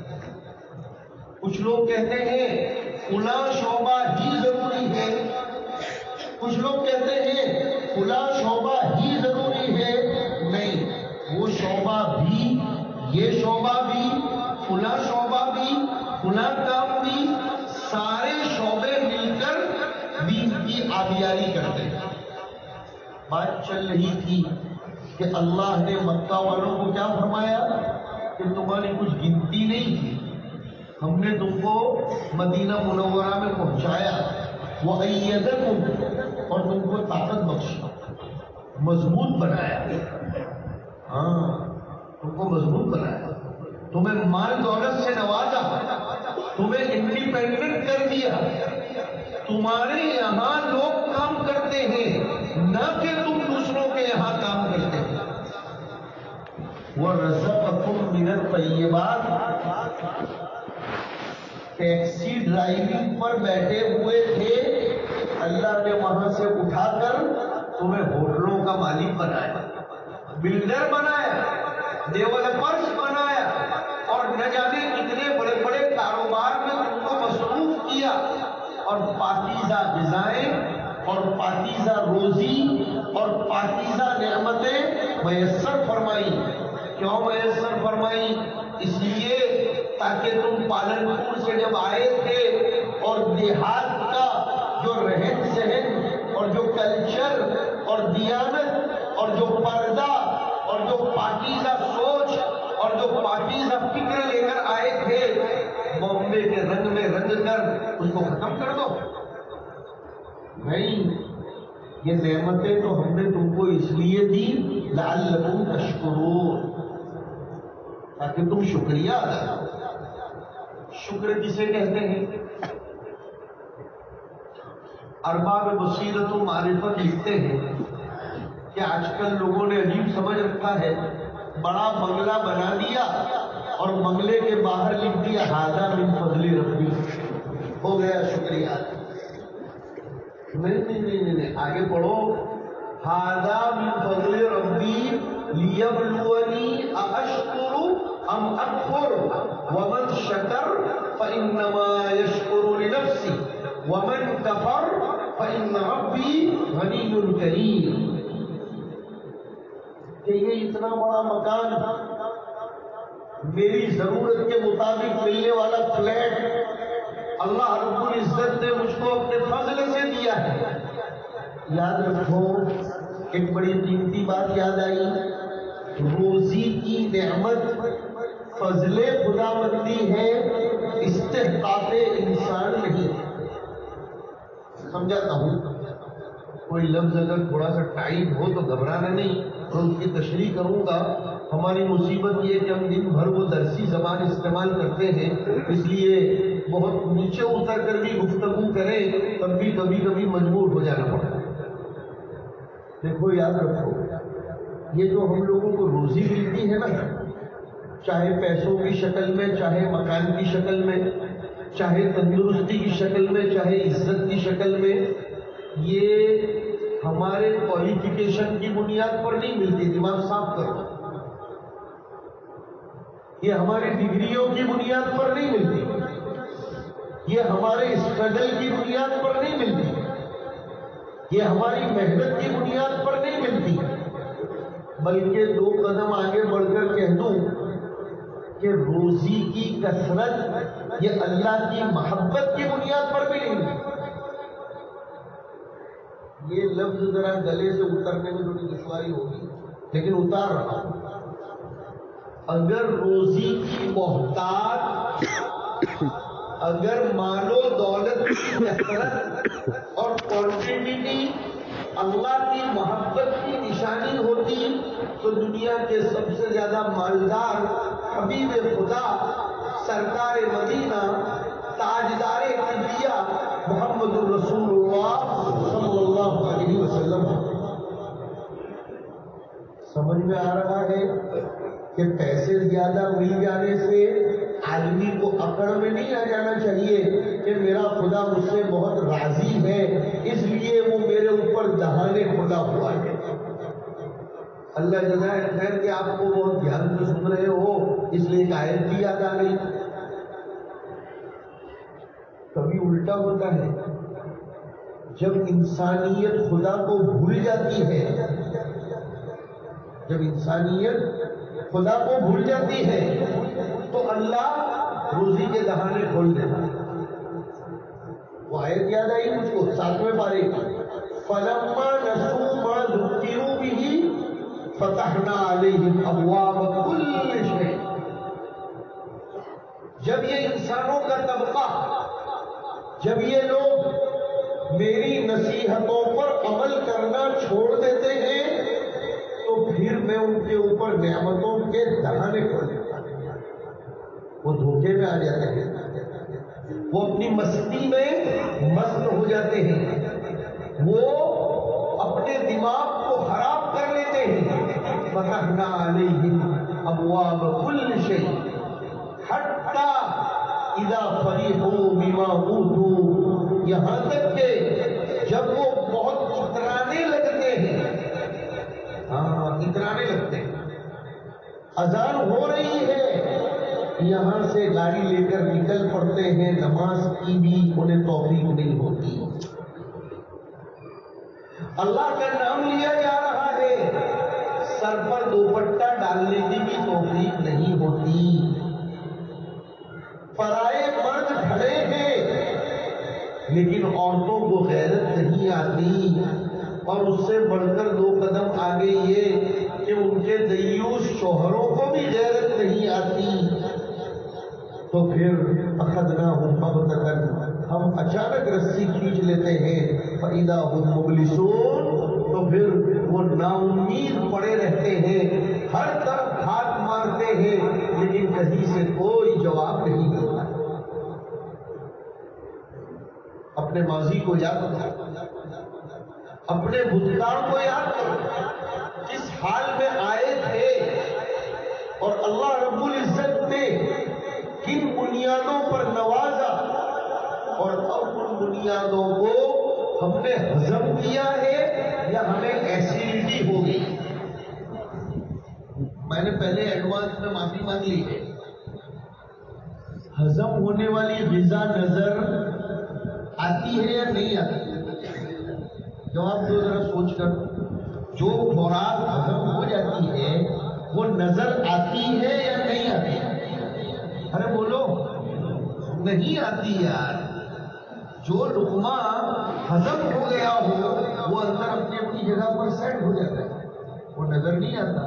کچھ لوگ کہتے ہیں فلاں شعبہ ہی ضروری ہے، کچھ لوگ کہتے ہیں فلاں شعبہ ہی ضروری ہے۔ نہیں، وہ شعبہ بھی، یہ شعبہ بھی، فلاں شعبہ بھی، فلاں کام بھی، سارے شعبے مل کر دین کی آبیاری کرتے ہیں۔ بات چل رہی تھی کہ اللہ نے مکہ والوں کو کیا فرمایا کہ تمہاری کچھ گنتی نہیں تھی، ہم نے تم کو مدینہ منورہ میں پہنچایا، وَأَيَّدَكُمْ، اور تم کو طاقت بخشی، مضبوط بنایا۔ ہاں، تم کو مضبوط بنایا، تمہیں مال دولت سے نوازا، تمہیں انڈیپینڈنٹ کر دیا۔ تمہارے یہاں لوگ کام کرتے ہیں نہ کہ تم دوسروں کے یہاں کام کرتے ہیں۔ وَرَزَقَكُم مِّنَ الطَّيِّبَاتِ، ٹیکسی ڈرائیونگ پر بیٹھے ہوئے تھے، اللہ نے وہاں سے اٹھا کر تمہیں ہوٹلوں کا مالک بنایا، بلڈر بنایا، ڈیولپرز بنایا، اور نہ جانے کتنے بڑے بڑے کاروبار میں تم کو مصروف کیا، اور پاکیزہ غذائیں اور پاکیزہ روزی اور پاکیزہ نعمتیں میسر فرمائی۔ کیوں میسر فرمائی؟ اس لیے تاکہ تم پالن پور سے جب آئے تھے اور دیہات کا جو رہن سہن اور جو کلچر اور دیانت اور جو پردہ اور جو پاکیزہ سوچ اور جو پاکیزہ فکر لے کر آئے تھے، بامبے کے رنگ میں رنگ کر اس کو ختم کر دو۔ نہیں، یہ نعمتیں تو ہم نے تم کو اس لیے دی لعلکم تشکرون، تاکہ تم شکریہ ادا کرو۔ شکر کسے کہتے ہیں؟ ارباب بصیرت و معرفت لکھتے ہیں کہ آج کل لوگوں نے عجیب سمجھ رکھا ہے، بڑا بنگلہ بنا دیا اور بنگلے کے باہر لکھ دیا ھذا من فضل ربی، ہو گیا شکریہ۔ نہیں، آگے پڑھو، ھذا من فضل ربی لیبلونی ااشکر ام اکفر ومن شکر فانما یشکر لنفسہ ومن کفر فان ربی غنی کریم۔ کہ یہ اتنا بڑا مکان، میری ضرورت کے مطابق ملنے والا فلیٹ اللہ رب العزت نے مجھ کو اپنے فضل سے دیا ہے۔ یاد رکھو، ایک بڑی قیمتی بات یاد آئی، روزی کی نعمت فضل خدا بندی ہے، استحقاق انسان نہیں۔ سمجھاتا ہوں، کوئی لفظ اگر تھوڑا سا ٹائٹ ہو تو گھبرانا نہیں، تو اس کی تشریح کروں گا۔ ہماری مصیبت یہ کہ ہم دن بھر وہ درسی زبان استعمال کرتے ہیں، اس لیے بہت نیچے اتر کر بھی گفتگو کریں تب بھی کبھی کبھی مجبور ہو جانا پڑتا ہے۔ دیکھو یاد رکھو، یہ جو ہم لوگوں کو روزی ملتی ہے نا، چاہے پیسوں کی شکل میں، چاہے مکان کی شکل میں، چاہے تندرستی کی شکل میں، چاہے عزت کی شکل میں، یہ ہمارے کوالیفیکیشن کی بنیاد پر نہیں ملتی، دماغ صاف کرو۔ یہ ہماری ڈگریوں کی بنیاد پر نہیں ملتی، یہ ہمارے اسٹرگل کی بنیاد پر نہیں ملتی، یہ ہماری محنت کی بنیاد پر نہیں ملتی، بلکہ دو قدم آگے بڑھ کر کہہ دوں کہ روزی کی کثرت یہ اللہ کی محبت کی بنیاد پر بھی نہیں ملتی۔ یہ لفظ ذرا گلے سے اترنے میں تھوڑی دشواری ہوگی، لیکن اتار رہا ہوں۔ اگر روزی کی محتاج، اگر مال و دولت کی کثرت اور کوانٹٹی اللہ کی محبت کی نشانی ہوتی تو دنیا کے سب سے زیادہ مالدار حبیب خدا، سرکار مدینہ، تاجدار کبریا محمد الرسول اللہ صلی اللہ علیہ وسلم۔ سمجھ میں آ رہا ہے کہ پیسے زیادہ مل جانے سے آدمی کو اکڑ میں نہیں آ جانا چاہیے کہ میرا خدا مجھ سے بہت راضی ہے اس لیے وہ میرے اوپر دہانے کھلا ہوا ہے۔ اللہ جزائے خیر کہ آپ کو بہت دھیان سے سن رہے ہو، اس لیے ایک آیت بھی یاد آ گئی۔ کبھی الٹا ہوتا ہے، جب انسانیت خدا کو بھول جاتی ہے، جب انسانیت خدا کو بھول جاتی ہے تو اللہ روزی کے دہانے کھول دیتا ہے۔ وہ آیت یاد آئی مجھ کو 7ویں پارے کی، فَلَمَّا نَسُوا مَا ذُكِّرُوا بِهِ فَتَحْنَا عَلَيْهِمْ أَبْوَابَ كُلِّ شَيْءٍ۔ جب یہ انسانوں کا طبقہ، جب یہ لوگ میری نصیحتوں پر عمل کرنا چھوڑ دیتے ہیں تو پھر میں ان کے اوپر نعمتوں کے دہانے کھول دیتا ہوں۔ وہ دھوکے میں آ جاتے ہیں، وہ اپنی مستی میں مست ہو جاتے ہیں، وہ اپنے دماغ کو خراب کر لیتے ہیں۔ فتحنا علیہم ابواب کل شیء حتی اذا فرحوا بما اوتوا، یہاں تک کہ جب وہ بہت اترانے لگتے ہیں، اترانے لگتے ہیں، اذان ہو رہی ہے، یہاں سے گاڑی لے کر نکل پڑتے ہیں، نماز کی بھی انہیں توفیق نہیں ہوتی۔ اللہ کا نام لیا جا رہا ہے، سر پر دوپٹہ ڈالنے کی بھی توفیق نہیں ہوتی۔ پرائے مرد کھڑے ہیں لیکن عورتوں کو غیرت نہیں آتی، اور اس سے بڑھ کر 2 قدم آگے یہ کہ ان کے دیوس شوہروں کو بھی غیرت نہیں آتی، تو پھر اخذناہم بغتۃ، ہم اچانک رسی کھینچ لیتے ہیں، فاذا هم مبلسون، تو پھر وہ نا امید پڑے رہتے ہیں، ہر طرف ہاتھ مارتے ہیں لیکن کہیں سے کوئی جواب نہیں ملتا۔ اپنے ماضی کو یاد کرو، اپنے بھوتکال کو یاد کرو، کس حال میں آئے تھے اور اللہ رب العزت نے بنیادوں کو ہم نے ہضم کیا ہے یا ہمیں ایسیڈیٹی ہو گئی؟ میں نے پہلے ایڈوانس میں معافی مانگ لی ہے. ہضم ہونے والی غذا نظر آتی ہے یا نہیں آتی؟ جواب دو ذرا سوچ کر. جو خوراک ہضم ہو جاتی ہے وہ نظر آتی ہے یا نہیں آتی؟ ارے بولو. نہیں آتی یار. جو لقمہ ہضم ہو گیا ہو وہ اندر اپنی اپنی جگہ پر سیٹ ہو جاتا ہے, وہ نظر نہیں آتا.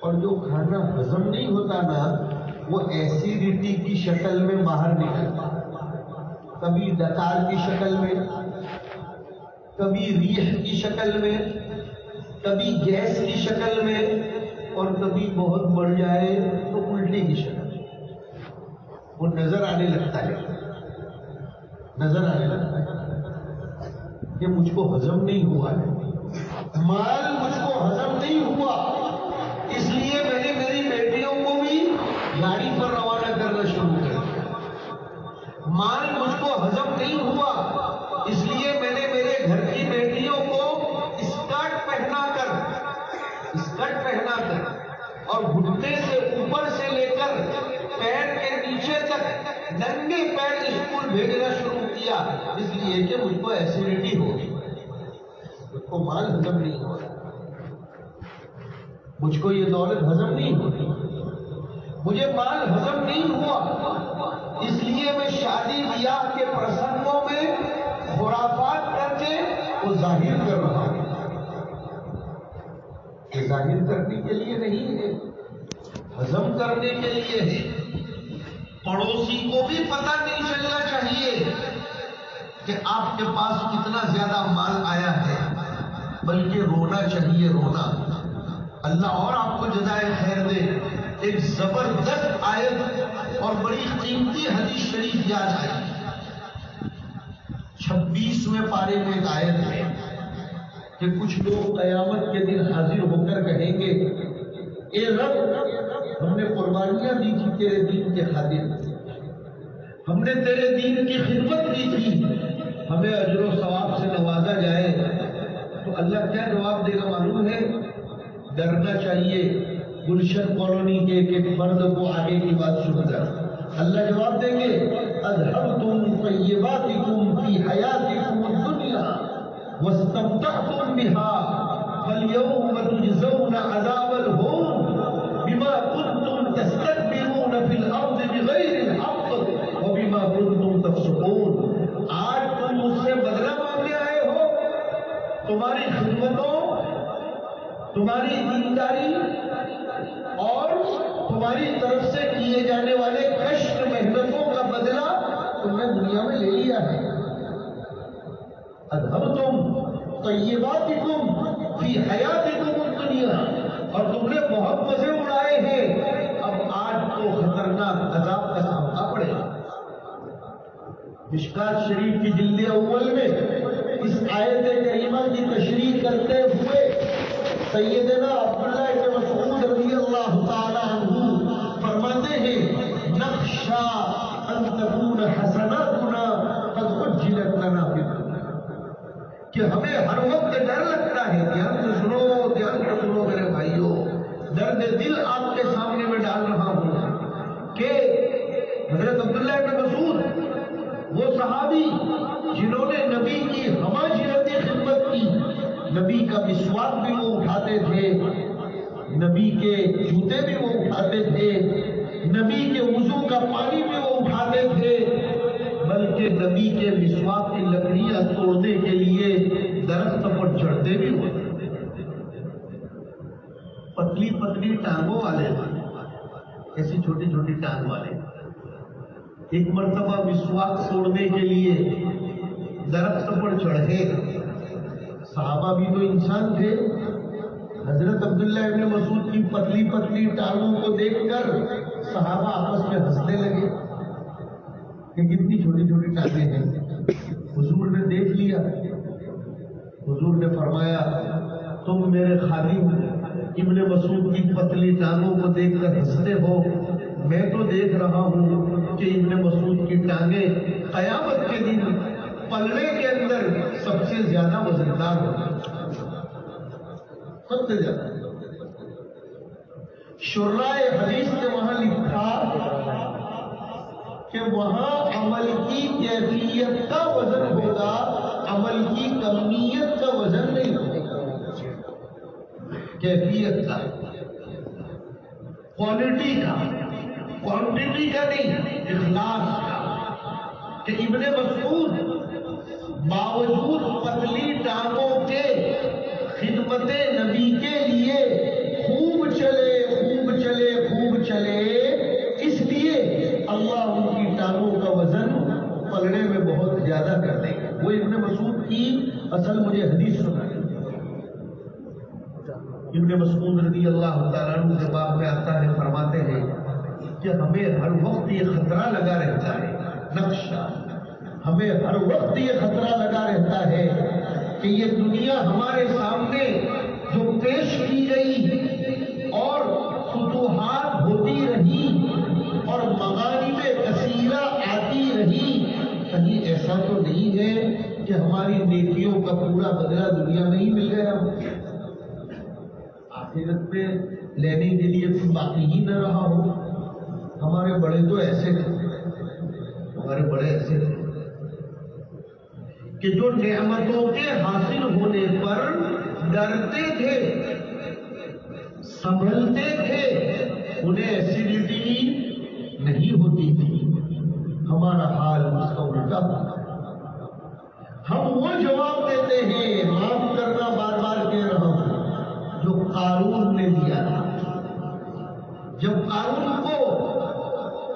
اور جو کھانا ہضم نہیں ہوتا نا وہ ایسیڈیٹی کی شکل میں باہر نکلتا, کبھی ڈکار کی شکل میں, کبھی ریح کی شکل میں, کبھی گیس کی شکل میں, اور کبھی بہت بڑھ جائے تو الٹی کی شکل میں. وہ نظر آنے لگتا ہے, نظر آنے لگتا ہے کہ مجھ کو ہضم نہیں ہوا ہے. مال مجھ کو ہضم نہیں ہوا, اس لیے میں نے میری بیٹیوں کو بھی گاڑی پر روانہ کرنا شروع کر دیا. مال مجھ کو ہضم نہیں ہوا, اس لیے میں نے میرے گھر کی بیٹیوں کو اسکرٹ پہنا کر اور گھٹنے سے اوپر سے لے کر پیر کے نیچے تک ننگے پیر اسکول بھیجنا شروع کیا, اس لیے کہ مجھ کو ایسیڈیٹی ہو گئی, مجھ کو مال ہضم نہیں ہو رہا, مجھ کو یہ دولت ہضم نہیں ہوتی, مجھے مال ہضم نہیں ہوا, اس لیے میں شادی بیاہ کے پرسنگوں میں خرافات کر کے وہ ظاہر کر رہا ہوں. یہ ظاہر کرنے کے لیے نہیں ہے, ہضم کرنے کے لیے ہے. پڑوسی کو بھی پتہ نہیں چلنا چاہیے کہ آپ کے پاس کتنا زیادہ مال آیا ہے, بلکہ رونا چاہیے, رونا. اللہ اور آپ کو جزائے خیر دے. ایک زبردست آیت اور بڑی قیمتی حدیث شریف یاد آئی. 26ویں پارے میں ایک آیت ہے کہ کچھ لوگ قیامت کے دن حاضر ہو کر کہیں گے, اے رب ہم نے قربانیاں دی تھی تیرے دین کے خاطر, ہم نے تیرے دین کی خدمت کی تھی, ہمیں اجر و ثواب سے نوازا جائے. تو اللہ کیا جواب دے گا معلوم ہے؟ ڈرنا چاہیے. گلشن کالونی کے ایک مرد کو آگے کی بات سن کر اللہ جواب دیں گے, اذهبتم طیباتکم فی حیاتکم الدنیا واستمتعتم بها فاليوم تجزون عذاب الهون بما كنتم تستكبرون في الارض بغیر الحق وبما كنتم تفسقون. آج تم مجھ سے بدلہ مانگنے آئے ہو, تمہاری خدمتوں, تمہاری دینداری اور تمہاری طرف سے کیے جانے والے کشٹ محنتوں کا بدلہ تم نے دنیا میں لے لیا ہے. اذهبتم طیباتکم فی حیاتکم الدنیا, اور تم نے بہت مزے اڑائے ہیں, اب آج تو خطرناک عذاب کا سامنا پڑے گا. مشکات شریف کی جلد اول میں اس آیت کریمہ کی تشریح کرتے ہوئے سیدنا عبداللہ ابن مسعود رضی اللہ تعالی عنہ فرماتے ہیں, نخشا ان تکون حسناتنا قد عجلت لنا فی الدنیا, کہ ہمیں ہر وقت ڈر لگتا ہے. دھیان سے سنو میرے بھائیوں, درد دل آپ کے سامنے میں ڈال رہا ہوں کہ حضرت عبداللہ ابن مسعود وہ صحابی جنہوں نے نبی کی ہمہ جنتی خدمت کی, نبی کا مسواک بھی وہ اٹھاتے تھے, نبی کے جوتے بھی وہ اٹھاتے تھے, نبی کے وضو کا پانی بھی وہ اٹھاتے تھے, بلکہ نبی کے مسواک کی لکڑیاں توڑنے کے لیے درخت پر چڑھتے بھی ہوتے. پتلی پتلی ٹانگوں والے, ایسی چھوٹی چھوٹی ٹانگ والے, ایک مرتبہ مسواک توڑنے کے لیے درخت پر چڑھے. صحابہ بھی تو انسان تھے. حضرت عبداللہ ابن مسعود کی پتلی پتلی ٹانگوں کو دیکھ کر صحابہ آپس میں ہنسنے لگے کہ کتنی چھوٹی چھوٹی ٹانگیں ہیں. حضور نے دیکھ لیا, حضور نے فرمایا, تم میرے خادم ابن مسعود کی پتلی ٹانگوں کو دیکھ کر ہنستے ہو, میں تو دیکھ رہا ہوں کہ ابن مسعود کی ٹانگیں قیامت کے دن پلڑے کے اندر سب سے زیادہ وزندار ہوتا ہے، سب سے زیادہ۔ شرائع حدیث نے وہاں لکھا کہ وہاں عمل کی کیفیت کا وزن ہوگا، عمل کی کمیت کا وزن نہیں ہوگا، کیفیت کا، کوالٹی کا، کوانٹٹی کا نہیں، اخلاص کا۔ کہ ابن مسعود باوجود پتلی ٹانگوں کے خدمت نبی کے لیے خوب چلے خوب چلے خوب چلے، اس لیے اللہ ان کی ٹانگوں کا وزن پلڑے میں بہت زیادہ کر دے گا۔ وہ ابن مسعود کی اصل مجھے حدیث سنائی۔ ابن مسعود رضی اللہ تعالیٰ عنہ سے باب میں آتا ہے، فرماتے ہیں کہ ہمیں ہر وقت یہ خطرہ لگا رہتا ہے، نقشہ ہمیں ہر وقت یہ خطرہ لگا رہتا ہے کہ یہ دنیا ہمارے سامنے جو پیش کی گئی اور فتوحات ہوتی رہی اور مغانم کثیرہ آتی رہی، کہیں ایسا تو نہیں ہے کہ ہماری نیکیوں کا پورا بدلہ دنیا میں ہی مل گیا، آخرت میں لینے کے لیے کچھ باقی ہی نہ رہا ہو۔ ہمارے بڑے تو ایسے تھے، ہمارے بڑے ایسے تھے کہ جو نعمتوں کے حاصل ہونے پر ڈرتے تھے، سنبھلتے تھے، انہیں ایسیڈیٹی نہیں ہوتی تھی۔ ہمارا حال اس کا الٹا ہوتا ہے۔ ہم وہ جواب دیتے ہیں، معاف کرنا بار بار کہہ رہا ہوں، جو قارون نے دیا تھا۔ جب قارون کو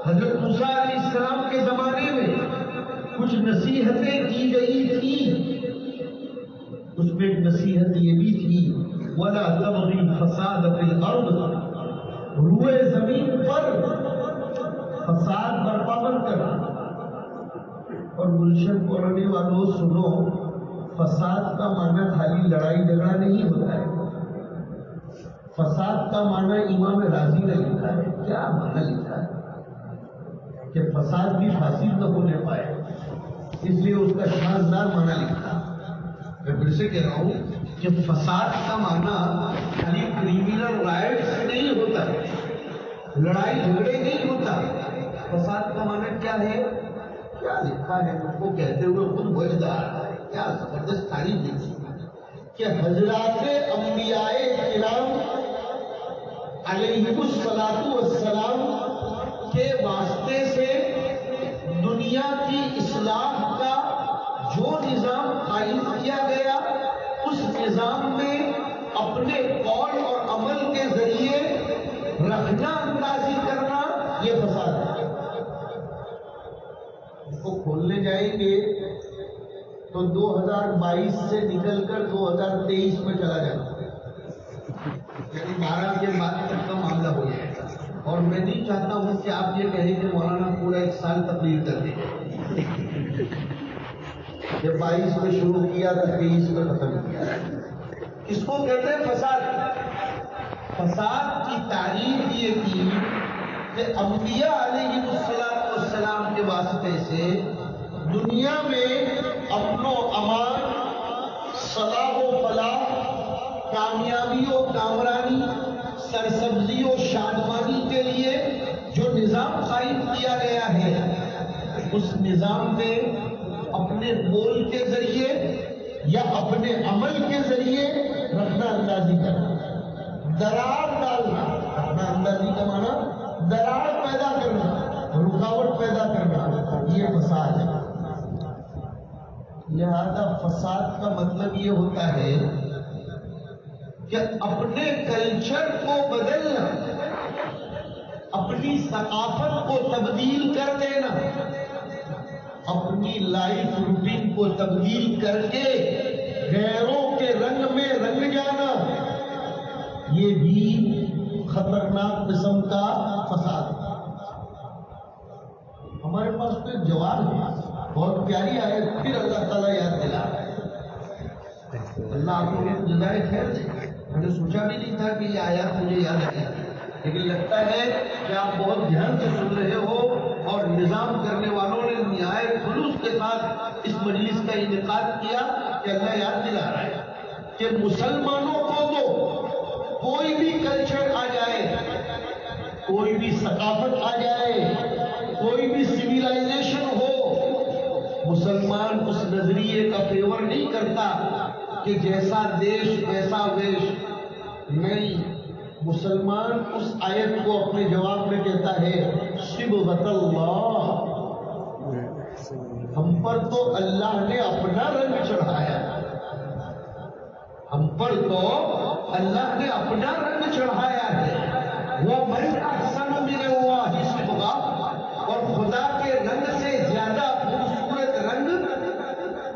حضرت موسیٰ علیہ السلام کے زمانے میں کچھ نصیحتیں کی گئی تھی، اس میں ایک نصیحت یہ بھی تھی وَلَا تَبْغِ الْفَسَادَ فِي الْأَرْضِ، روئے زمین پر فساد برپا مت کرنا۔ اور گلشن کالونی والوں سنو، فساد کا معنی خالی لڑائی جھگڑا نہیں ہوتا ہے، فساد کا معنی امام راضی نے لکھا ہے۔ کیا معنی لکھا ہے کہ فساد بھی حاصل نہ ہونے پائے، اس لیے اس کا شاندار معنی لکھا۔ میں پھر سے کہہ رہا ہوں کہ فساد کا معنی خالی کریمنل رائٹس نہیں ہوتا، لڑائی جھگڑے نہیں ہوتا۔ فساد کا معنی کیا ہے؟ کیا لکھا ہے اس کو کہتے ہوئے خود وجد آ رہا ہے، کیا زبردست تعریف لکھی کہ حضرات انبیاء کرام علیہ الصلاۃ والسلام کے واسطے سے دنیا کی اصلاح کا جو نظام قائم کیا گیا، اس نظام میں اپنے قول اور عمل کے ذریعے رکھنا اندازی کرنا، یہ فساد ہے۔ اس کو کھولنے جائیں گے تو 2022 سے نکل کر 2023 میں چلا جائے، یعنی 12 کے بعد تک کا معاملہ ہو جائے گا۔ اور میں نہیں چاہتا ہوں کہ آپ یہ کہیں کہ مولانا پورا 1 سال تقریر کر دیں، کہ 22 میں شروع کیا تو 23 میں ختم کیا۔ اس کو کہتے ہیں فساد۔ فساد کی تعریف یہ کی کہ انبیاء علیہ السلام کے واسطے سے دنیا میں امن و امان، صلاح و فلاح، کامیابی و کامرانی، سرسبزی و شادمانی کے لیے جو نظام قائم کیا گیا ہے، اس نظام میں اپنے بول کے ذریعے یا اپنے عمل کے ذریعے رکھنا اندازی کرنا، درار ڈالنا۔ رکھنا اندازی کا معنی درار پیدا کرنا، رکاوٹ پیدا کرنا، یہ فساد ہے۔ لہذا فساد کا مطلب یہ ہوتا ہے کہ اپنے کلچر کو بدلنا، اپنی ثقافت کو تبدیل کر دینا، اپنی لائف روٹین کو تبدیل کر کے غیروں کے رنگ میں رنگ جانا، یہ بھی خطرناک قسم کا فساد ہے۔ ہمارے پاس تو ایک جواب ہے، بہت پیاری آیت پھر اللہ تعالیٰ یاد دلا رہا ہے۔ اللہ آپ لوگوں کو جزائے خیر دے۔ میں نے سوچا بھی نہیں تھا کہ یہ آیات مجھے یاد آئی، لیکن لگتا ہے کہ آپ بہت دھیان سے سن رہے ہو اور نظام کرنے والوں نے نہایت خلوص کے ساتھ اس مجلس کا کا انعقاد کیا کہ اللہ یاد دلا رہا ہے کہ مسلمانوں کو تو کوئی بھی کلچر آ جائے، کوئی بھی ثقافت آ جائے، کوئی بھی سویلائزیشن ہو، مسلمان اس نظریے کا فیور نہیں کرتا کہ جیسا دیش ویسا ویش. نہیں، مسلمان اس آیت کو اپنے جواب میں کہتا ہے صبغۃ اللہ، ہم پر تو اللہ نے اپنا رنگ چڑھایا، ہم پر تو اللہ نے اپنا رنگ چڑھایا ہے. وَمَنْ أَحْسَنُ مِنَ اللَّهِ صِبْغَةً، اور خدا کے رنگ سے زیادہ خوبصورت رنگ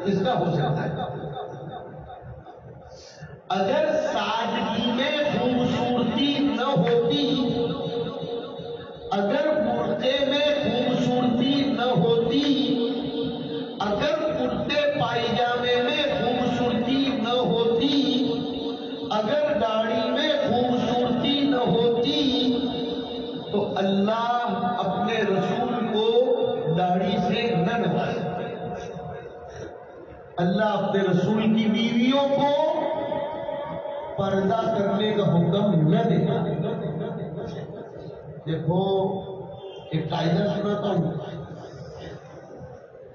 کس کا ہو سکتا ہے؟ اگر سادگی میں خوبصورتی نہ ہوتی، اگر کرتے میں خوبصورتی نہ ہوتی، اگر کرتے پائجامے میں خوبصورتی نہ ہوتی، اگر داڑھی میں خوبصورتی نہ ہوتی، تو اللہ اپنے رسول کو داڑھی سے نہ نوازے، اللہ اپنے رسول کی بیویوں کو پردہ کرنے کا حکم نہ دے. دیکھو ایک قاعدہ سناتا ہوں،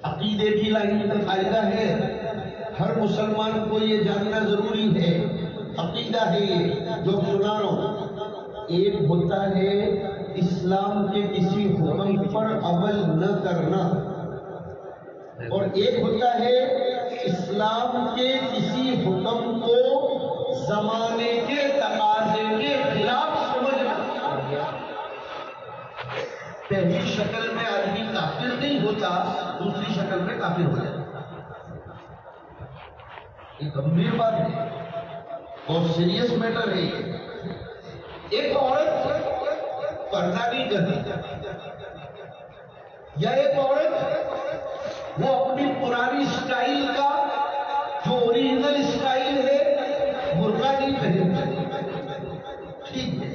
عقیدے کی لائن کا قاعدہ ہے، ہر مسلمان کو یہ جاننا ضروری ہے. عقیدہ ہے یہ جو سنا رہا ہوں. ایک ہوتا ہے اسلام کے کسی حکم پر عمل نہ کرنا، اور ایک ہوتا ہے اسلام کے کسی حکم کو زمانے کے تقاضے کے خلاف سمجھنا. پہلی شکل میں آدمی کافر نہیں ہوتا، دوسری شکل میں کافر ہو جاتا. یہ گمبھیر بات ہے، بہت سیریس میٹر ہے. ایک عورت پردہ نہیں کرتی، یا ایک عورت وہ اپنی پرانی سٹائل کا جو اوریجنل سٹائل ہے برقع نہیں پہنتی، ٹھیک ہے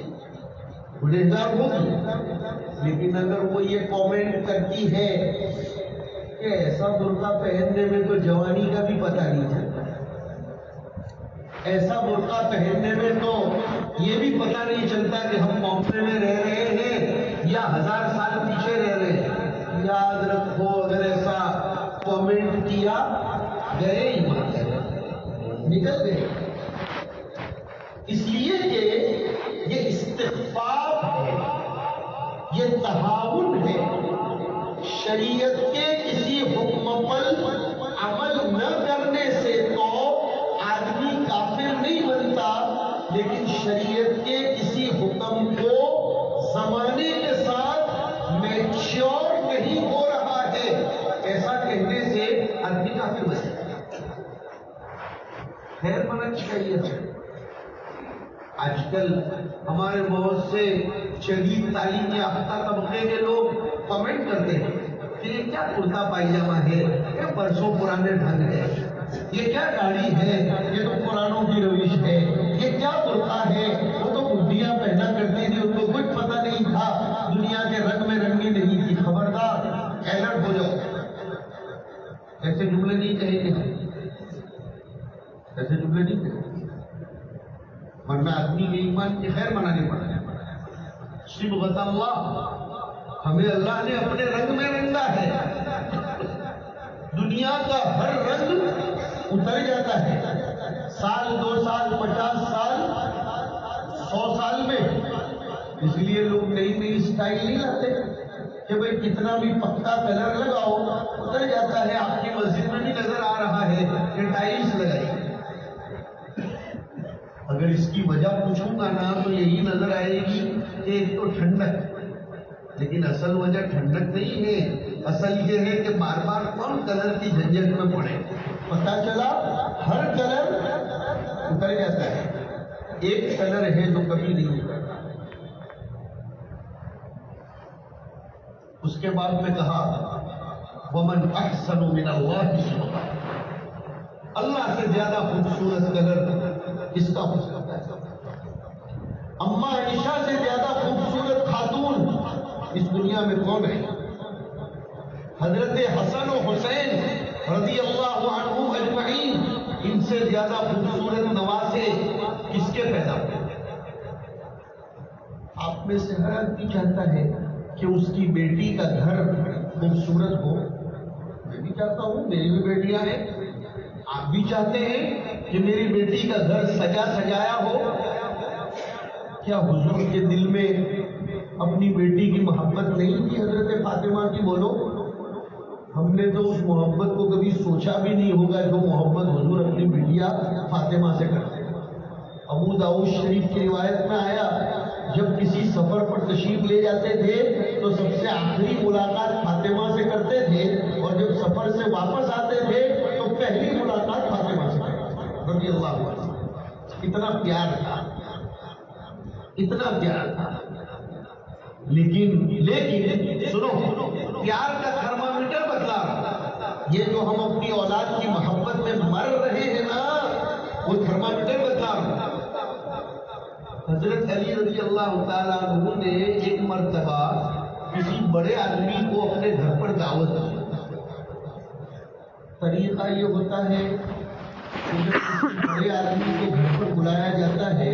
گنہگار ہوگی، لیکن اگر وہ یہ کامنٹ کرتی ہے کہ ایسا برقع پہننے میں تو جوانی کا بھی پتہ نہیں چلتا، ایسا برقع پہننے میں تو یہ بھی پتہ نہیں چلتا کہ ہم معاشرے میں رہ رہے ہیں یا 1000 سال پیچھے رہ رہے ہیں. یاد رکھو اگر ایسا کامنٹ کیا گئے ہی نکل گئے، اس لیے کہ یہ استخفاف ہے، یہ تہاون ہے. شریعت کے کسی حکم پر عمل نہ کرنے سے تو آدمی کافر نہیں بنتا، لیکن شریعت کے کسی حکم کو زمانے کے ساتھ میچور نہیں ہو رہا ہے ایسا کہنے سے آدمی کافر بنتا. خیر منع چاہیے. آج کل ہمارے بہت سے شدید تعلیم یافتہ طبقے کے لوگ کمنٹ کرتے ہیں کہ یہ کیا کرتا پائجامہ ہے، یہ برسوں پرانے ڈھنگ ہے، یہ کیا گاڑی ہے، یہ تو پرانوں کی روش ہے، یہ کیا برقع ہے، وہ تو بڈیاں پہنا کرتی تھی، ان کو کچھ پتہ نہیں تھا، دنیا کے رنگ میں رنگی نہیں تھی. خبردار الرٹ ہو جاؤ. ایسے جملے نہیں کہیں گے، ایسے جملے نہیں کہیں، ورنہ آدمی کے ایمان کی خیر منانے پڑتا ہے. صبغۃ اللہ، ہمیں اللہ نے اپنے رنگ میں رنگا ہے. دنیا کا ہر رنگ اتر جاتا ہے، سال 2 سال 50 سال 100 سال میں. اس لیے لوگ نئی نئی اسٹائل نہیں لاتے کہ بھئی کتنا بھی پکا کلر لگاؤ اتر جاتا ہے. آپ کی مسجد میں بھی نظر آ رہا ہے کہ ٹائلس لگائی. اگر اس کی وجہ پوچھوں گا نا تو یہی نظر آئے گی کہ ایک تو ٹھنڈک، لیکن اصل وجہ ٹھنڈک نہیں ہے، اصل یہ ہے کہ بار بار کون کلر کی جھنجھٹ میں پڑے. پتا چلا ہر کلر اتر جاتا ہے، ایک کلر ہے جو کبھی نہیں اترتا. اس کے بعد میں کہا وَمَنْ أَحْسَنُ مِنَ اللَّهِ صِبْغَةً، اللہ سے زیادہ خوبصورت کلر کس کا ہو سکتا ہے؟ اما عائشہ سے زیادہ خوبصورت خاتون اس دنیا میں کون ہے؟ حضرت حسن و حسین رضی اللہ عنہم اجمعین، ان سے زیادہ خوبصورت نواسے کس کے پیدا ہوئے؟ آپ میں سے ہر آدمی چاہتا ہے کہ اس کی بیٹی کا گھر خوبصورت ہو. میں بھی چاہتا ہوں، میری بھی بیٹیاں ہیں. آپ بھی چاہتے ہیں کہ میری بیٹی کا گھر سجا سجایا ہو. کیا حضور کے دل میں اپنی بیٹی کی محبت نہیں تھی حضرت فاطمہ کی؟ بولو. ہم نے تو اس محبت کو کبھی سوچا بھی نہیں ہوگا جو محبت حضور اپنی بیٹیا فاطمہ سے کرتے ہیں. ابو داؤد شریف کی روایت میں آیا، جب کسی سفر پر تشریف لے جاتے تھے تو سب سے آخری ملاقات فاطمہ سے کرتے تھے، اور جب سفر سے واپس آتے تھے تو پہلی ملاقات فاطمہ سے کرتے تھے رضی اللہ عنہ. اتنا پیار تھا، اتنا پیار تھا. لیکن سنو، پیار کا تھرمامیٹر بدلا رہا. یہ جو ہم اپنی اولاد کی محبت میں مر رہے ہیں نا، وہ تھرمامیٹر بدلا رہا. حضرت علی رضی اللہ تعالیٰ عنہ نے ایک مرتبہ کسی بڑے آدمی کو اپنے گھر پر دعوت دی. طریقہ یہ ہوتا ہے کہ جب کسی بڑے آدمی کو گھر پر بلایا جاتا ہے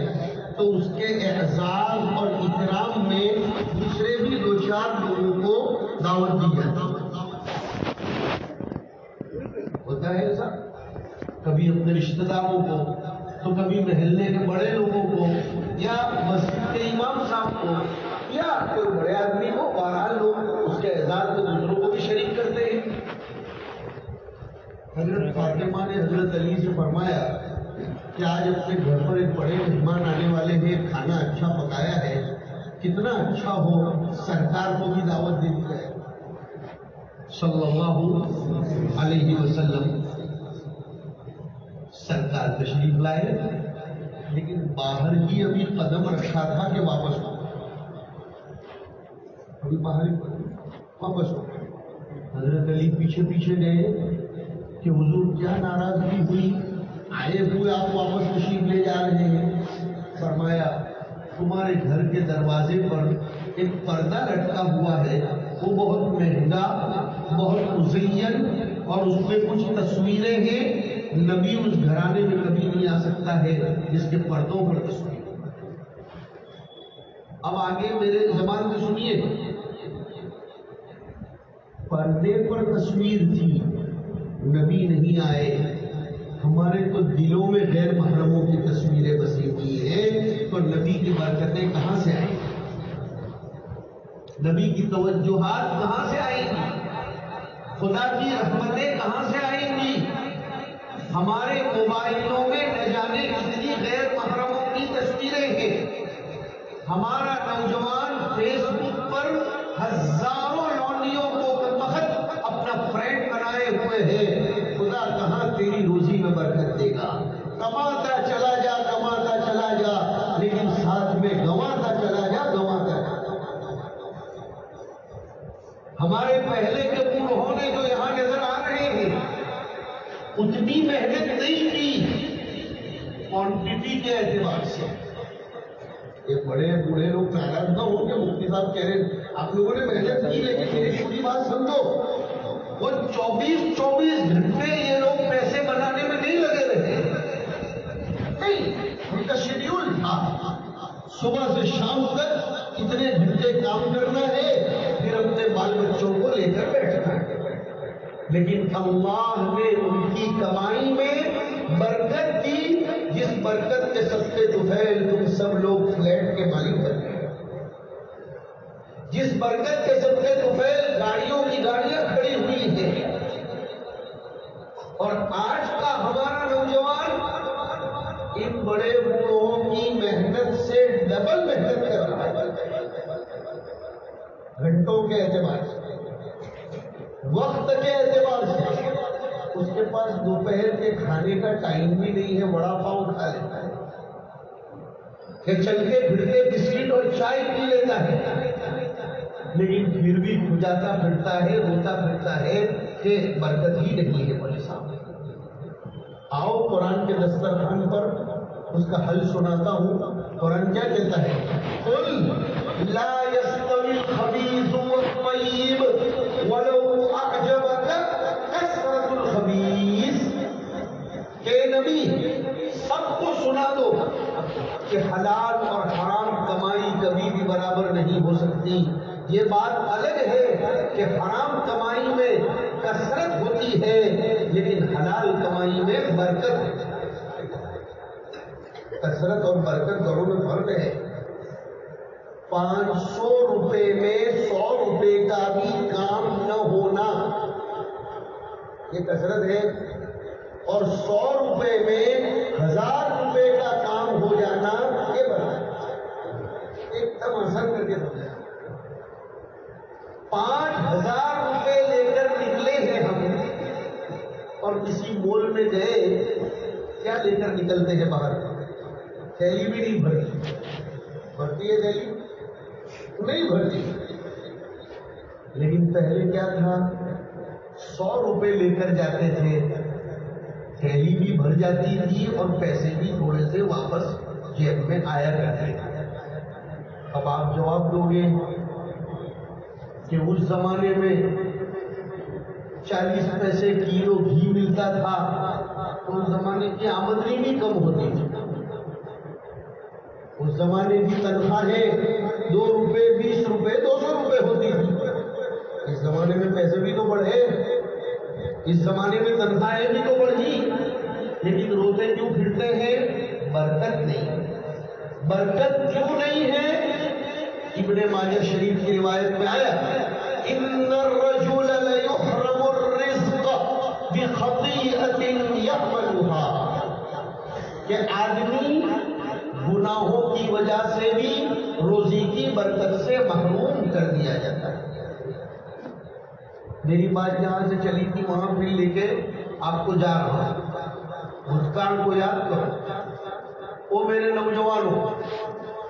تو اس کے اعزاز اور اکرام میں دوسرے بھی دو چار لوگوں کو دعوت دی جاتی ہوتا ہے ایسا. کبھی اپنے رشتہ داروں کو، تو کبھی محلے کے بڑے لوگوں کو، یا مسجد کے امام صاحب کو، یا کوئی بڑے آدمی کو. بہرحال لوگ اس کے اعزاز میں دوسروں کو بھی شریک کرتے ہیں. حضرت فاطمہ نے حضرت علی سے فرمایا کہ آج اپنے گھر پر ایک بڑے مہمان آنے والے ہیں، کھانا اچھا پکایا ہے، کتنا اچھا ہو سرکار کو بھی دعوت دے دی جائے صلی اللہ علیہ وسلم. سرکار تشریف لائے، لیکن باہر ہی ابھی قدم رکھا تھا کہ واپس ہو. ابھی باہر ہی واپس ہو. حضرت علی پیچھے پیچھے گئے کہ حضور کیا ناراضگی ہوئی، آئے ہوئے آپ واپس تشریف لے جا رہے ہیں. فرمایا تمہارے گھر کے دروازے پر ایک پردہ لٹکا ہوا ہے، وہ بہت مہنگا، بہت مزین، اور اس میں کچھ تصویریں ہیں. نبی اس گھرانے میں کبھی نہیں آ سکتا ہے جس کے پردوں پر تصویر. اب آگے میرے زبان میں سنیے، پردے پر تصویر تھی، نبی نہیں آئے. ہمارے تو دلوں میں غیر محرموں کی تصویریں بسی ہوئی ہیں، تو نبی کی برکتیں کہاں سے آئیں گی؟ نبی کی توجہات کہاں سے آئیں گی؟ خدا کی رحمتیں کہاں سے آئیں گی؟ ہمارے موبائلوں میں نہ جانے کتنی غیر محرموں کی تصویریں ہیں. ہمارا نوجوان فیس بک پر ہزاروں لونڈیوں کو بخت اپنا فرینڈ بنائے ہوئے ہیں. خدا کہاں تیری روزی میں برکت دے گا؟ کماتا چلا جا، کماتا چلا جا، لیکن ساتھ میں گنواتا چلا جا، گنواتا چلا جا. ہمارے پہلے کے بوڑھوں نے جو یہاں نظر آ رہے ہیں اتنی محنت نہیں کی کوانٹٹی کے اعتبار سے. یہ بڑے بوڑھے لوگ ناراض نہ ہوں کہ مفتی صاحب کہہ رہے ہیں آپ لوگوں نے محنت کی، لیکن میری پوری بات سمجھو. وہ 24 گھنٹے یہ لوگ پیسے بنانے میں نہیں لگے رہے. نہیں، ان کا شیڈیول تھا صبح سے شام تک اتنے گھنٹے کام کرنا ہے، پھر اپنے بال بچوں کو لے کر بیٹھنا ہے. لیکن اللہ نے ان کی کمائی میں برکت دی، جس برکت کے صدقے طفیل تم سب لوگ فلیٹ کے مالک بن گئے. جس برکت کے صدقے طفیل گاڑیوں کی گاڑیاں کھڑی ہوئی ہیں. اور آج کا ہمارا نوجوان ان بڑے بوڑھوں کی محنت سے ڈبل محنت کر رہا ہے. گھنٹوں کے اعتبار سے، وقت کے اعتبار سے. اس کے پاس دوپہر کے کھانے کا ٹائم بھی نہیں ہے، وڑا پاؤ کھا لیتا ہے کہ چل کے پھر کے بسکٹ اور چائے پی لیتا ہے. لیکن پھر بھی کھجاتا پھرتا ہے، روتا پھرتا ہے کہ برکت ہی نہیں ہے. بولے صاحب آؤ قرآن کے دسترخوان پر اس کا حل سناتا ہوں. قرآن کیا کہتا ہے؟ قل لا يستوي الخبيث والطيب ولو أعجبك كثرة الخبيث نہیں، سب کو سنا دو کہ حلال اور حرام کمائی کبھی بھی برابر نہیں ہو سکتی۔ یہ بات الگ ہے کہ حرام کمائی میں کثرت ہوتی ہے لیکن حلال کمائی میں برکت ہے۔ کثرت اور برکت دونوں میں فرق ہے۔ 500 روپے میں 100 روپے کا بھی کام نہ ہونا یہ کثرت ہے، اور 100 روپے میں 1000 روپے کا کام ہو جانا یہ برکت۔ ایک دم اثر کر کے سمجھا، 5000 روپے لے کر نکلے ہیں ہم اور کسی مول میں گئے، کیا لے کر نکلتے ہیں باہر؟ تھیلی بھی نہیں بھرتی، بھرتی ہے تھیلی؟ نہیں بھرتی۔ لیکن پہلے کیا تھا، 100 روپے لے کر جاتے تھے، تھیلی بھی بھر جاتی تھی اور پیسے بھی تھوڑے سے واپس جیب میں آیا کرتے تھے۔ اب آپ جواب دو گے کہ اس زمانے میں 40 پیسے کلو گھی ملتا تھا، اس زمانے کی آمدنی بھی کم ہوتی تھی، اس زمانے کی تنخواہیں 2 روپے 20 روپے 200 روپے ہوتی تھی۔ اس زمانے میں پیسے بھی تو بڑھے، اس زمانے میں تنخواہیں بھی تو بڑھی، لیکن روتے کیوں پھرتے ہیں؟ برکت نہیں۔ برکت کیوں نہیں ہے؟ ابن ماجہ شریف کی روایت میں آیا ان الرجل لیحرم الرزق بخطیئۃ یحملها، کہ آدمی گناہوں کی وجہ سے بھی روزی کی برکت سے محروم کر دیا جاتا ہے۔ میری بات جہاں سے چلی تھی وہاں پھر لے کے آپ کو جا رہا ہوں۔ بھوتکال کو یاد کرو، وہ میرے نوجوانوں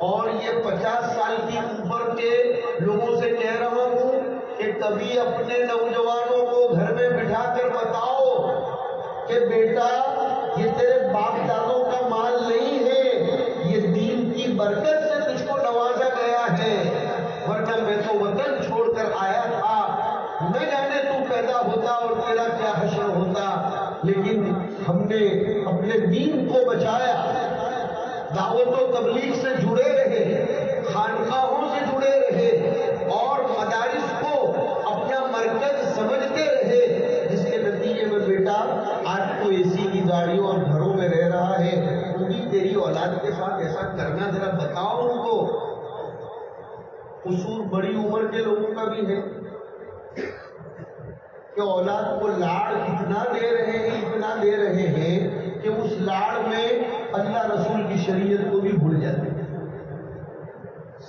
اور یہ 50 سال کی اوپر کے لوگوں سے کہہ رہا ہوں کہ کبھی اپنے نوجوانوں کو گھر میں بٹھا کر بتاؤ کہ بیٹا یہ تیرے باپ دادوں کا مال نہیں ہے، یہ دین کی برکت سے تجھ کو نوازا گیا ہے، ورنہ میں تو وطن چھوڑ کر آیا تھا، نہ جانے تو پیدا ہوتا اور تیرا کیا حشر ہوتا، لیکن ہم نے اپنے دین کو بچایا، دعوت و تبلیغ سے جڑے رہے، خانقاہوں سے جڑے رہے اور مدارس کو اپنا مرکز سمجھتے رہے، جس کے نتیجے میں بیٹا آج تو اے سی کی گاڑیوں اور گھروں میں رہ رہا ہے، تو بھی تیری اولاد کے ساتھ ایسا کرنا ذرا بتاؤ ان کو۔ قصور بڑی عمر کے لوگوں کا بھی ہے کہ اولاد کو لاڑ اتنا دے رہے ہیں کہ اس لاڑ میں اللہ رسول کی شریعت کو بھی بھول جاتے ہیں،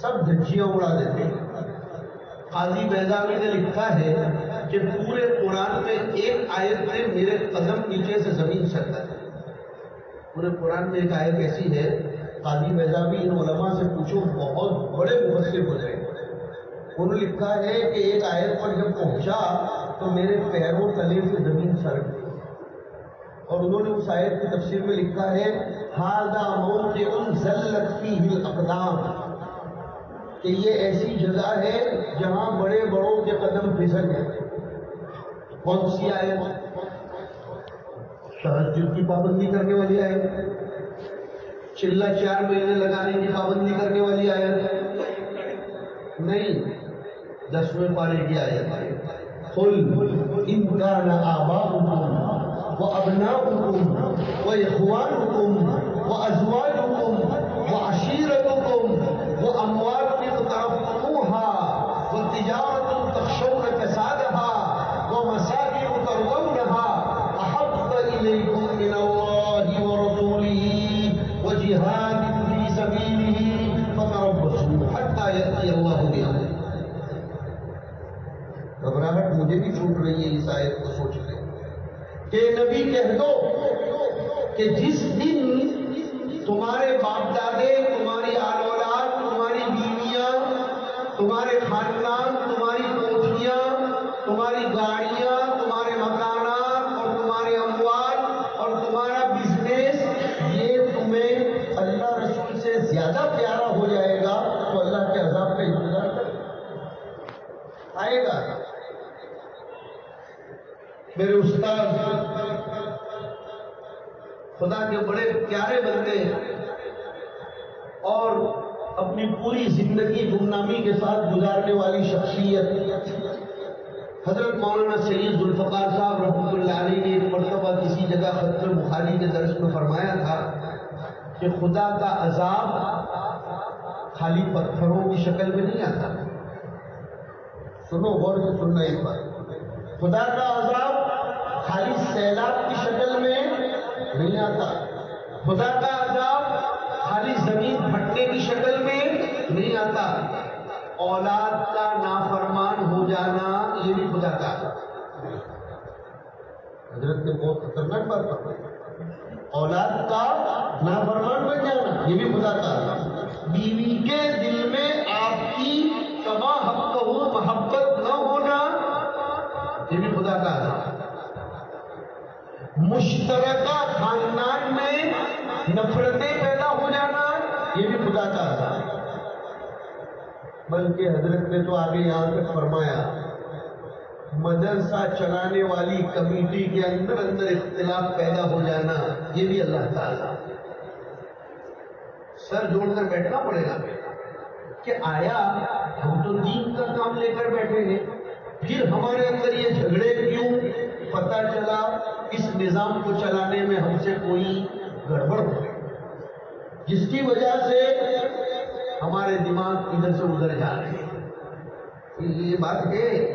سب دھجیاں اڑا دیتے ہیں۔ قاضی بیضاوی نے لکھا ہے کہ پورے قرآن میں ایک آیت میں میرے قدم نیچے سے زمین سرتا ہے۔ پورے قرآن میں ایک آیت ایسی ہے، قاضی بیضاوی ان علماء سے پوچھو بہت بڑے مفسر گزرے، انہوں نے لکھا ہے کہ ایک آیت پر جب پہنچا تو میرے پیروں تلے سے زمین سر گئی، اور انہوں نے اس آیت کی تفسیر میں لکھا ہے ھذا موضع زلت فیہ الاقدام، کہ یہ ایسی جگہ ہے جہاں بڑے بڑوں کے قدم پھسل جاتے ہیں۔ کون سی آیت؟ تہجد کی پابندی کرنے والی آیت، چلہ 4 مہینے لگانے کی پابندی کرنے والی آیت نہیں، 10ویں پارے کی آیت ہے قل ان كان آباؤكم وأبناؤكم وإخوانكم وأزواجكم وعشيرتكم وأموال اقترفتموها وتجارة تخشون كسادها ومساكن ترضونها أحب إليكم من الله ورسوله وجهاد في سبيله فتربصوا حتى يأتي الله بأمره۔ گھبراہٹ مجھے بھی چھوٹ رہی ہے اس آیت کو سوچ کے کہ نبی کہہ دو کہ جس دن تمہارے باپ دادے، تمہاری آل اولاد، تمہاری بیویاں، تمہارے خاندان، تمہاری کوٹھیاں، تمہاری گاڑیاں، تمہارے مکانات اور تمہارے اموال اور تمہارا بزنس یہ تمہیں اللہ رسول سے زیادہ پیارا ہو جائے گا تو اللہ کے عذاب کا انتظار آئے گا۔ میرے استاد خدا کے بڑے پیارے بندے اور اپنی پوری زندگی گمنامی کے ساتھ گزارنے والی شخصیت حضرت مولانا سید ذوالفقار صاحب رحمۃ اللہ علیہ نے ایک مرتبہ کسی جگہ خطر بخاری کے درس میں فرمایا تھا کہ خدا کا عذاب خالی پتھروں کی شکل میں نہیں آتا. سنو غور سے سننا ایک بات. خدا کا عذاب خالی سیلاب کی شکل میں نہیں آتا. خدا کا عذاب خالی زمین پھٹنے کی شکل میں نہیں آتا. اولاد کا نافرمان ہو جانا یہ بھی خدا کا عذاب. حضرت نے بہت خطرناک بات فرمائی. اولاد کا نافرمان بن جانا یہ بھی خدا کا عذاب. بیوی کے دل میں آپ کی کما حق محبت نہ ہونا یہ بھی خدا کا عذاب. مشترکہ خاندان میں نفرتیں پیدا ہو جانا یہ بھی خدا کا عذاب. بلکہ حضرت نے تو آگے یہاں تک فرمایا مدرسہ چلانے والی کمیٹی کے اندر اختلاف پیدا ہو جانا یہ بھی اللہ کا عذاب. سر جوڑ کر بیٹھنا پڑے گا کہ آیا ہم تو دین کا کام لے کر بیٹھے ہیں, پھر ہمارے اندر یہ جھگڑے کیوں؟ پتہ چلا اس نظام کو چلانے میں ہم سے کوئی گڑبڑ ہو گئی جس کی وجہ سے ہمارے دماغ ادھر سے ادھر جا رہے ہیں. یہ بات ہے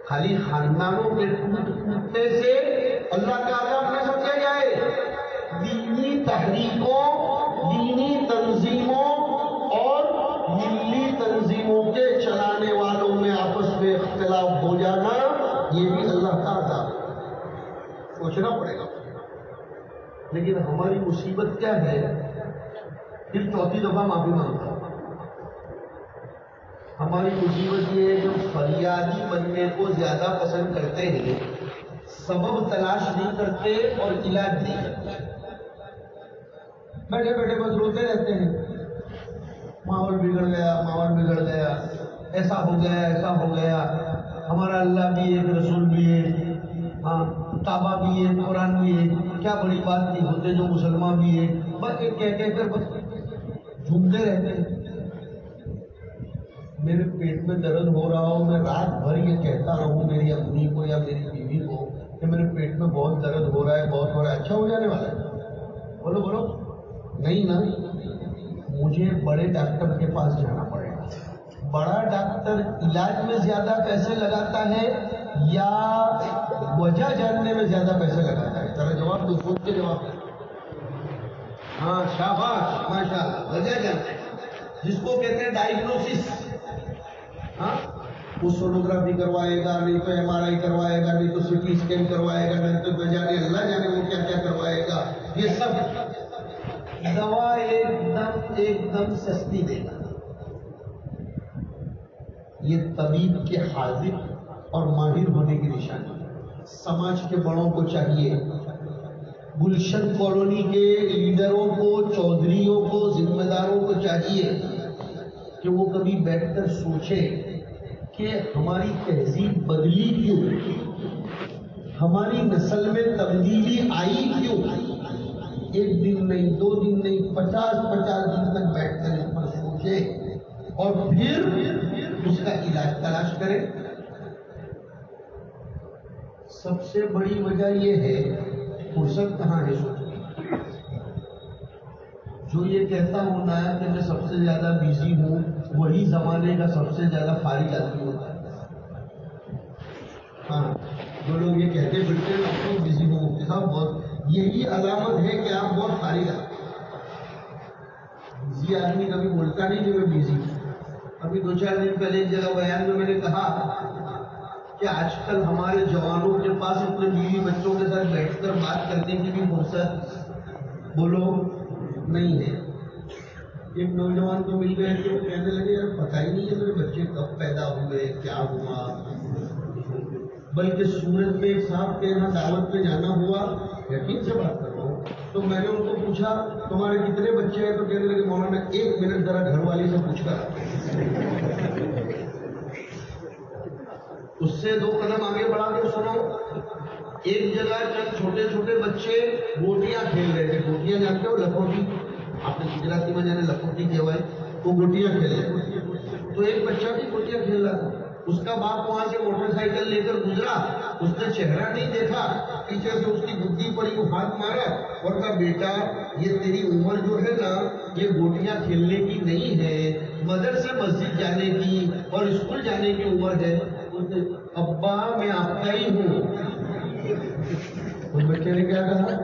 خالی خاندانوں کے ٹوٹنے سے اللہ کا عذاب نہ سمجھا جائے. دینی تحریکوں, دینی تنظیموں اور ملی تنظیموں کے چلانے والوں میں آپس میں اختلاف ہو جانا یہ بھی اللہ کا عذاب. سوچنا پڑے گا. لیکن ہماری مصیبت کیا ہے؟ پھر چوتھی دفعہ معافی مانگتا ہوں. ہماری مصیبت یہ ہے کہ ہم فریادی بننے کو زیادہ پسند کرتے ہیں, سبب تلاش نہیں کرتے اور علاج نہیں کرتے. بیٹھے بیٹھے بس روتے رہتے ہیں, ماحول بگڑ گیا, ماحول بگڑ گیا, ایسا ہو گیا, ایسا ہو گیا, ہمارا اللہ بھی ایک, رسول بھی ہے, ہاں کعبہ بھی ہے, قرآن بھی ہے, کیا بڑی بات نہیں ہوتے جو مسلمان بھی ہے. بس ایک کہہ کر بس جھومتے رہتے ہیں. میرے پیٹ میں درد ہو رہا ہو, میں رات بھر یہ کہتا رہوں میری امی کو یا میری بیوی کو کہ میرے پیٹ میں بہت درد ہو رہا ہے, بہت ہو رہا ہے, اچھا ہو جانے والا ہے؟ بولو بولو. نہیں نا, مجھے بڑے ڈاکٹر کے پاس جانا پڑے گا. بڑا ڈاکٹر علاج میں زیادہ پیسے لگاتا ہے یا وجہ جاننے میں زیادہ پیسے لگاتا ہے؟ ذرا جواب دو, سوچ کے جواب دو. ہاں شاباش, ماشاء اللہ, وجہ جانتے ہیں جس کو کہتے ہیں ڈائگنوسس. ہاں وہ سونوگرافی کروائے گا, نہیں تو ایم آر آئی کروائے گا, نہیں تو سی ٹی اسکین کروائے گا, نہیں تو نہ جانے اللہ جانے وہ کیا کیا کروائے گا. یہ سب دوا ایک دم سستی دے گا. یہ طبیب کے حاضر اور ماہر ہونے کی نشانی ہے. سماج کے بڑوں کو چاہیے, گلشن کالونی کے لیڈروں کو, چودھریوں کو, ذمہ داروں کو چاہیے کہ وہ کبھی بیٹھ کر سوچے کہ ہماری تہذیب بدلی کیوں, ہماری نسل میں تبدیلی آئی کیوں. ایک دن نہیں, 2 دن نہیں, 50 دن تک بیٹھ کر اس پر سوچے اور پھر اس کا علاج تلاش کرے. سب سے بڑی وجہ یہ ہے فرصت کہاں ہے سوچنے. جو یہ کہتا ہوں نا کہ میں سب سے زیادہ بیزی ہوں, وہی زمانے کا سب سے زیادہ فارغ آدمی ہوتا ہے. ہاں جو لوگ یہ کہتے پھرتے ہیں آپ کو بیزی ہوں مفتی صاحب, بہت یہی علامت ہے کہ آپ بہت فارغ آدمی. بیزی آدمی کبھی بولتا نہیں کہ میں بیزی ہوں. ابھی 2-4 دن پہلے ایک جگہ بیان میں نے کہا کہ آج کل ہمارے جوانوں کے پاس اپنے بیوی بچوں کے ساتھ بیٹھ کر بات کرنے کی بھی فرصت بولو نہیں ہے. ایک نوجوان کو مل گئے کہ وہ کہنے لگے یار پتہ ہی نہیں ہے میرے بچے کب پیدا ہوئے, کیا ہوا. بلکہ سورت میں ایک صاحب کے یہاں دعوت میں جانا ہوا, یقین سے بات کر رہا ہوں, تو میں نے ان کو پوچھا تمہارے کتنے بچے ہیں؟ تو کہنے لگے مولانا 1 منٹ ذرا گھر والی سے پوچھ کر. اس سے 2 قدم آگے بڑھا کے سنو, ایک جگہ چند چھوٹے چھوٹے بچے گوٹیاں کھیل رہے تھے. گوٹیاں جانتے ہو؟ لکھوٹی. آپ نے گجراتی میں جانے لکھوٹی کہوائے. وہ گوٹیاں کھیل رہے. تو ایک بچہ بھی گوٹیاں کھیل رہا تھا. اس کا باپ وہاں سے موٹر سائیکل لے کر گزرا. اس نے چہرہ نہیں دیکھا, پیچھے سے اس کی گدی پڑی, وہ ہاتھ مارا اور کہا بیٹا یہ تیری عمر جو ہے نا یہ گوٹیاں کھیلنے کی نہیں ہے, مدرسے مسجد جانے کی اور اسکول جانے کی عمر ہے. ابا میں آپ کا ہی ہوں. اس بچے نے کیا کہا؟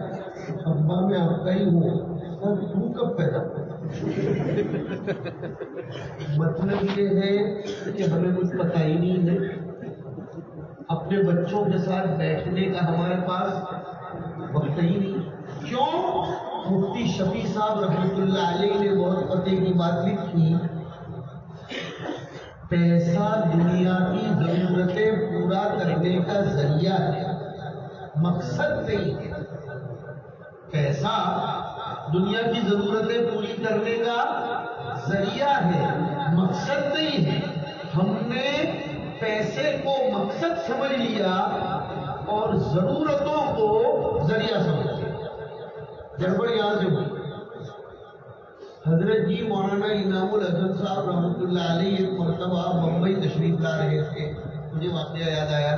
ابا میں آپ کا ہی ہوں. تو کب پیدا ہوا؟ مطلب یہ ہے کہ ہمیں کچھ پتہ ہی نہیں ہے. اپنے بچوں کے ساتھ بیٹھنے کا ہمارے پاس وقت ہی نہیں. کیوں؟ مفتی شفیع صاحب رحمۃ اللہ علیہ نے بہت پتے کی بات لکھی. پیسہ دنیا کی ضرورتیں پورا کرنے کا ذریعہ ہے, مقصد نہیں ہے. پیسہ دنیا کی ضرورتیں پوری کرنے کا ذریعہ ہے, مقصد نہیں ہے. ہم نے پیسے کو مقصد سمجھ لیا اور ضرورتوں کو ذریعہ سمجھ لیا. گڑبڑ یہاں سے ہوئی. حضرت جی مولانا انعام الحسن صاحب رحمۃ اللہ علیہ ایک مرتبہ بمبئی تشریف لا رہے تھے. مجھے واقعہ یاد آیا.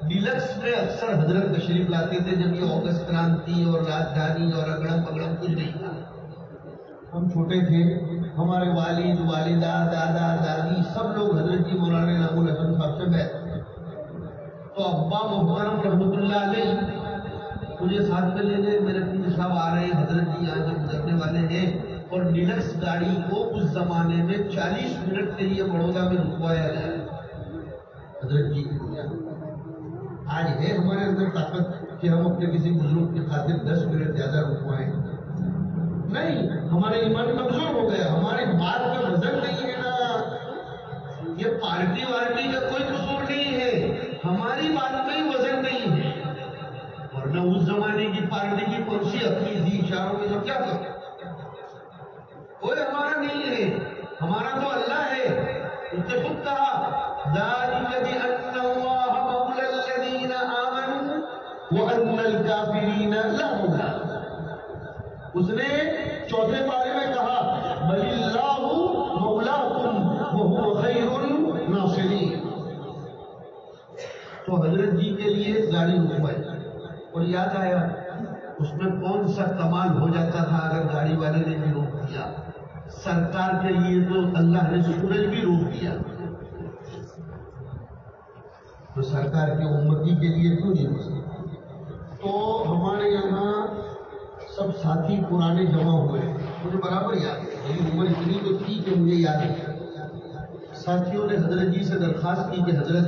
ڈیلکس میں اکثر حضرت تشریف لاتے تھے جب یہ اگست کرانتی اور راجدھانی اور اگڑم پگڑم کچھ نہیں تھا. ہم چھوٹے تھے, ہمارے والد والدہ دادا دادی سب لوگ حضرت جی مولانا انعام الحسن صاحب سے بیٹھتے. تو ابا محترم رحمۃ اللہ علیہ مجھے ساتھ میں لے گئے. میرے پیر صاحب آ رہے ہیں, حضرت جی یہاں سے گزرنے والے ہیں, اور ڈیلکس گاڑی کو اس زمانے میں 40 منٹ کے لیے بڑودہ میں رکوایا گیا. حضرت جی آج ہے ہمارے اندر طاقت کہ ہم اپنے کسی بزرگ کی خاطر 10 منٹ زیادہ رکوائیں؟ نہیں, ہمارا ایمان کمزور ہو گیا. ہماری بات کا وزن نہیں ہے نا. یہ پارٹی وارٹی کا کوئی قصور نہیں ہے, ہماری بات کا ہی وزن نہیں ہے. ورنہ اس زمانے کی پارٹی کی کون سی اپنی تھی اشاروں میں تو کیا کرتے, کوئی ہمارا نہیں ہے. ہمارا تو اللہ ہے. اس نے خود کہا ذَلِكَ بِأَنَّ اللَّهَ مَوْلَى الَّذِينَ آمَنُوا وَأَنَّ الْكَافِرِينَ لَا مَوْلَى. اس نے چوتھے پارے میں کہا بَلِ اللَّهُ مَوْلَاكُمْ وَهُوَ خَيْرُ النَّاصِرِينَ. تو حضرت جی کے لیے گاڑی رکوائی. اور یاد آیا اس میں کون سا کمال ہو جاتا تھا اگر گاڑی والے نے بھی روک دیا. سرکار کے لیے تو اللہ نے سورج بھی روک دیا, تو سرکار کی امتی کے لیے کیوں نہیں ہو سکتا؟ تو ہمارے یہاں سب ساتھی پرانے جمع ہوئے. مجھے برابر یاد ہے, میری عمر اتنی تو تھی کہ مجھے یاد ہے. ساتھیوں نے حضرت جی سے درخواست کی کہ حضرت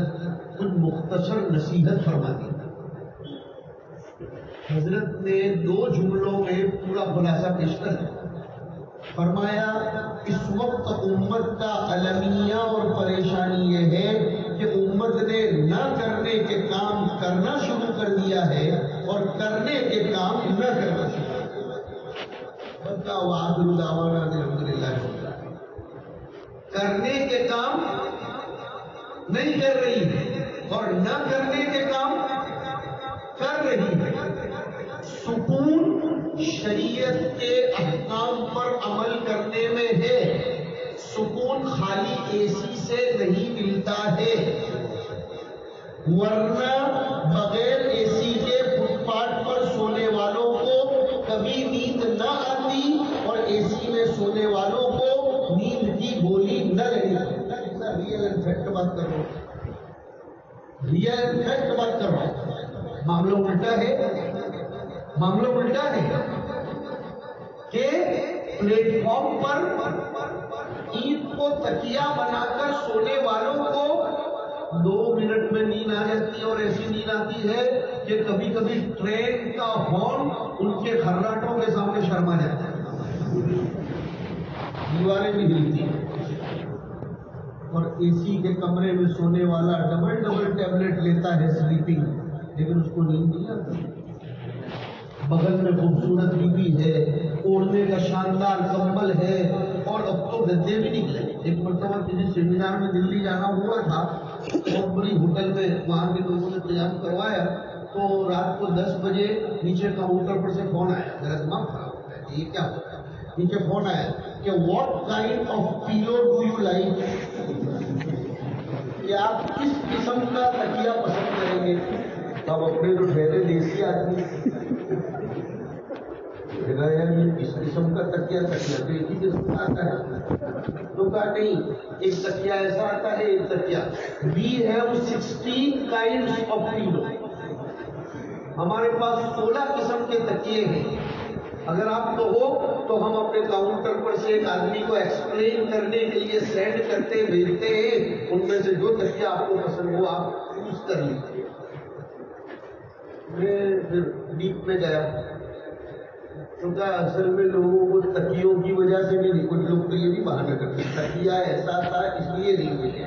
کچھ مختصر نصیحت فرما دی. حضرت نے 2 جملوں میں پورا خلاصہ پیش کر دیا. فرمایا اس وقت امت کا المیہ اور پریشانی یہ ہے کہ امت نے نہ کرنے کے کام کرنا شروع کر دیا ہے اور کرنے کے کام نہ کرنا شروع کر دیا. بتاؤ وآخر دعوانا الحمدللہ. کرنے کے کام نہیں کر رہی ہے اور نہ کرنے کے کام کر رہی ہے. سکون شریعت کے احکام پر عمل کرنے میں ہے. سکون خالی اے سی سے نہیں ملتا ہے, ورنہ بغیر اے سی کے فٹ پاتھ پر سونے والوں کو کبھی نیند نہ آتی اور اے سی میں سونے والوں کو نیند کی گولی نہ لگی. ریئل اینڈ فیکٹ بات کر رہا ہوں, ریئل اینڈ فیکٹ بات کر رہا ہوں. معاملہ الٹا ہے, معاملہ الٹا ہے کہ پلیٹ فارم پر عید کو تکیہ بنا کر سونے والوں کو 2 منٹ میں نیند آ جاتی ہے, اور ایسی نیند آتی ہے کہ کبھی کبھی ٹرین کا ہارن ان کے خراٹوں کے سامنے شرما جاتا ہے, دیواریں بھی ہلتی ہیں. اور اے سی کے کمرے میں سونے والا ڈبل ٹیبلٹ لیتا ہے سلیپنگ, لیکن اس کو نیند نہیں آتی. بغل میں خوبصورت بیوی ہے, اوڑھنے کا شاندار کمبل ہے, اور اب تو گدے بھی نکلے. ایک مرتبہ کسی سیمینار میں دلی جانا ہوا تھا, بہت بڑی ہوٹل میں وہاں کے لوگوں نے قیام کروایا تو رات کو 10 بجے نیچے کاؤنٹر پر سے فون آیا، میرا دماغ خراب ہو گیا یہ کیا ہوتا ہے، نیچے فون آیا کہ what kind of pillow do you like, کہ آپ کس قسم کا تکیہ پسند کریں گے. اب اپنے تو ٹھہرے دیسی آدمی یار یہ کس قسم کا تکیہ تو ایک ہی قسم کا آتا ہے. تو کہا نہیں، ایک تکیہ ایسا آتا ہے، ایک تکیہ we have 16 kinds of pillow، ہمارے پاس 16 قسم کے تکیے ہیں. اگر آپ کو ہو تو ہم اپنے کاؤنٹر پر سے ایک آدمی کو ایکسپلین کرنے کے لیے سینڈ کرتے بھیجتے ہیں، ان میں سے جو تکیہ آپ کو پسند ہو آپ چوز کر لیجیے. میں پھر ڈیپ میں گیا تو کہا اصل میں لوگوں کو تکیوں کی وجہ سے نہیں، کچھ لوگ تو یہ بھی بہانہ کرتے تکیہ ایسا تھا اس لیے نہیں ملے.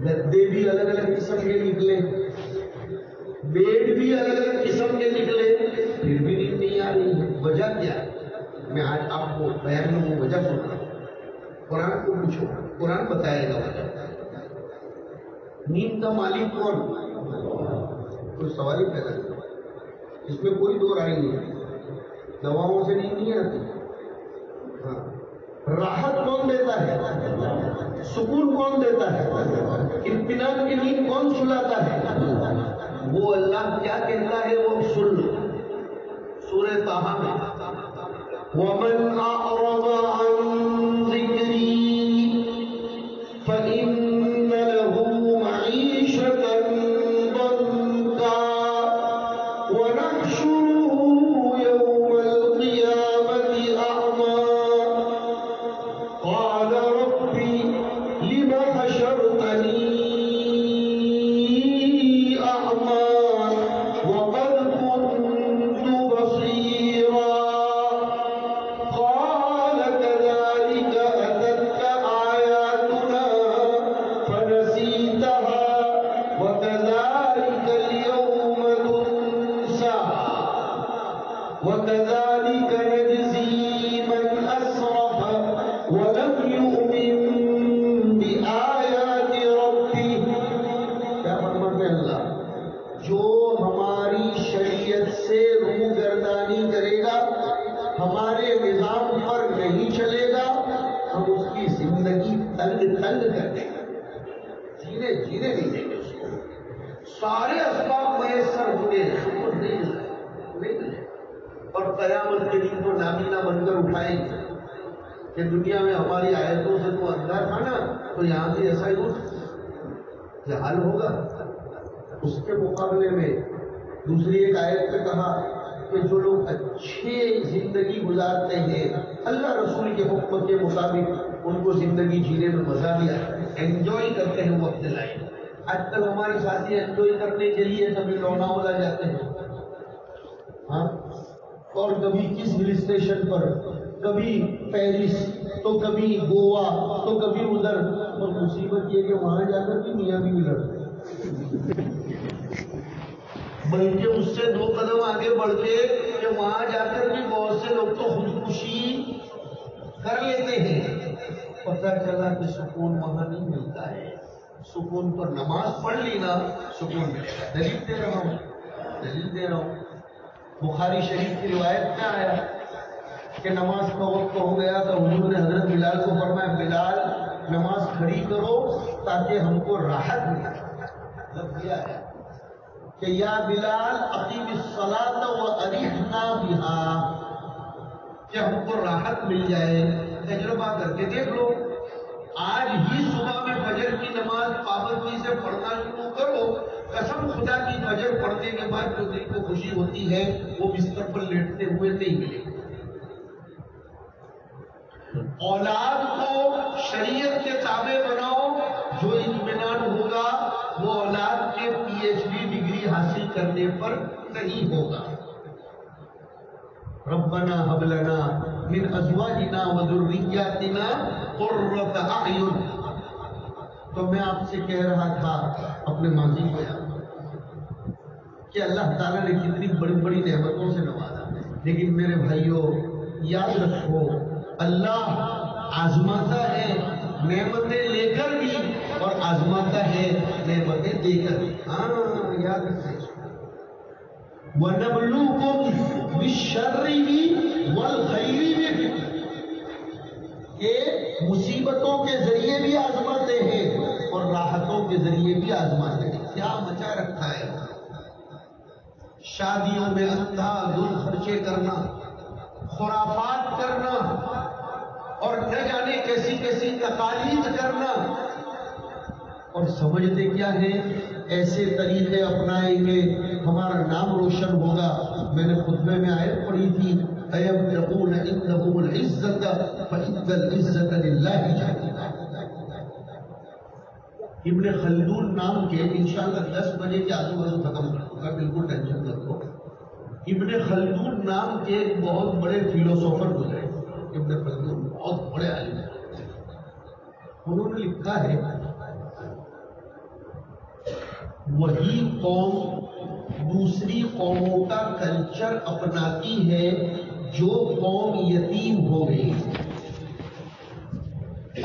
گدے بھی الگ الگ قسم کے نکلے، بیڈ بھی الگ الگ قسم کے نکلے، پھر بھی نیند نہیں آ رہی ہے. وجہ کیا ہے؟ میں آج آپ کو بیان میں وہ وجہ سن رہا ہوں. قرآن کو پوچھو، قرآن بتائے گا وجہ. نیند کا مالک کون؟ کوئی سوال ہی پیدا نہیں، اس میں کوئی دو رائے نہیں ہے. دواؤں سے نیند نہیں آتی. ہاں، راحت کون دیتا ہے؟ سکون کون دیتا ہے؟ اطمینان کی نیند کون سلاتا ہے؟ وہ اللہ کیا کہتا ہے وہ سن لو. سورہ طٰہٰ میں وَمَنْ أَعْرَضَ عَنْ ذِكْرِي فَإِنَّ لَهُ مَعِيشَةً ضَنكًا وَنَحْشُرُهُ يَوْمَ الْقِيَامَةِ أَعْمَىٰ قَالَ رَبِّ لِمَ حَشَرْتَنِي جینے نہیں دیں گے اس کو. سارے اسباب میسر ہوئے نہیں ملے اور قیامت کے دن تو نابینا بن کر اٹھائیں گے کہ دنیا میں ہماری آیتوں سے تو اندھا تھا نا، تو یہاں سے ایسا ہی کیا حال ہوگا. اس کے مقابلے میں دوسری ایک آیت میں کہا کہ جو لوگ اچھے زندگی گزارتے ہیں اللہ رسول کے حکم کے مطابق، ان کو زندگی جینے میں مزہ بھی آتا ہے، انجوائے کرتے ہیں وہ اپنے لائف. آج کل ہمارے ساتھی انجوائے کرنے کے لیے کبھی لوناوالا جاتے ہیں، ہاں، اور کبھی کس ہل اسٹیشن پر، کبھی پیرس تو کبھی گوا تو کبھی ادھر. اور مصیبت یہ کہ وہاں جا کر بھی میاں بھی لڑتے بلکہ اس سے 2 قدم آگے بڑھ کے کہ وہاں جا کر بھی بہت سے لوگ تو خودکشی کر لیتے ہیں. پتہ چلا کہ سکون وہاں نہیں ملتا ہے. سکون پر نماز پڑھ لی نا سکون ملے گا. دلیل دے رہا ہوں. بخاری شریف کی روایت میں آیا کہ نماز کا وقت ہو گیا تو حضور نے حضرت بلال کو فرمایا بلال نماز کھڑی کرو تاکہ ہم کو راحت ملے. مطلب کیا ہے کہ یا بلال اقیم الصلاۃ وارحنا بها، کہ ہم کو راحت مل جائے. تجربہ کر کے دیکھ لو، آج ہی صبح میں فجر کی نماز پابندی سے پڑھنا شروع کرو. قسم خدا کی فجر پڑھنے کے بعد جو دل کو خوشی ہوتی ہے وہ بستر پر لیٹتے ہوئے نہیں ملے. اولاد کو شریعت کے تابع بناؤ، جو اطمینان ہوگا وہ اولاد کے PhD ڈگری حاصل کرنے پر نہیں ہوگا. ربنا هب لنا من ازواجنا وذرياتنا قرۃ اعین. تو میں آپ سے کہہ رہا تھا اپنے ماضی کو کہ اللہ تعالیٰ نے کتنی بڑی بڑی نعمتوں سے نوازا، لیکن میرے بھائیوں یاد رکھو اللہ آزماتا ہے نعمتیں لے کر بھی اور آزماتا ہے نعمتیں دے کر بھی. ہاں یاد رکھیں. وَنَبْلُوكُمْ بِالشَّرِّ وَالْخَيْرِ کہ مصیبتوں کے ذریعے بھی آزماتے ہیں اور راحتوں کے ذریعے بھی آزماتے ہیں. کیا مچا رکھا ہے. شادیوں میں اندھا دھند خرچے کرنا، خرافات کرنا اور نہ جانے کیسی کیسی تقالید کرنا، اور سمجھتے کیا ہے ایسے طریقے اپنائیں گے ہمارا نام روشن ہوگا. میں نے خطبے میں آیت پڑھی تھی اَيَبْتَغُونَ عِندَهُمُ الْعِزَّةَ فَإِنَّ الْعِزَّةَ لِلَّهِ جَمِيعًا. ابن خلدون نام کے انشاءاللہ 10 بجے کے آزو بازو ختم کروں گا، بالکل ٹینشن مت لو. ابن خلدون نام کے بہت بڑے فلوسوفر گزرے. ابن خلدون بہت بڑے عالم ہیں. انہوں نے لکھا ہے وہی قوم دوسری قوموں کا کلچر اپناتی ہے جو قوم یتیم ہو گئی،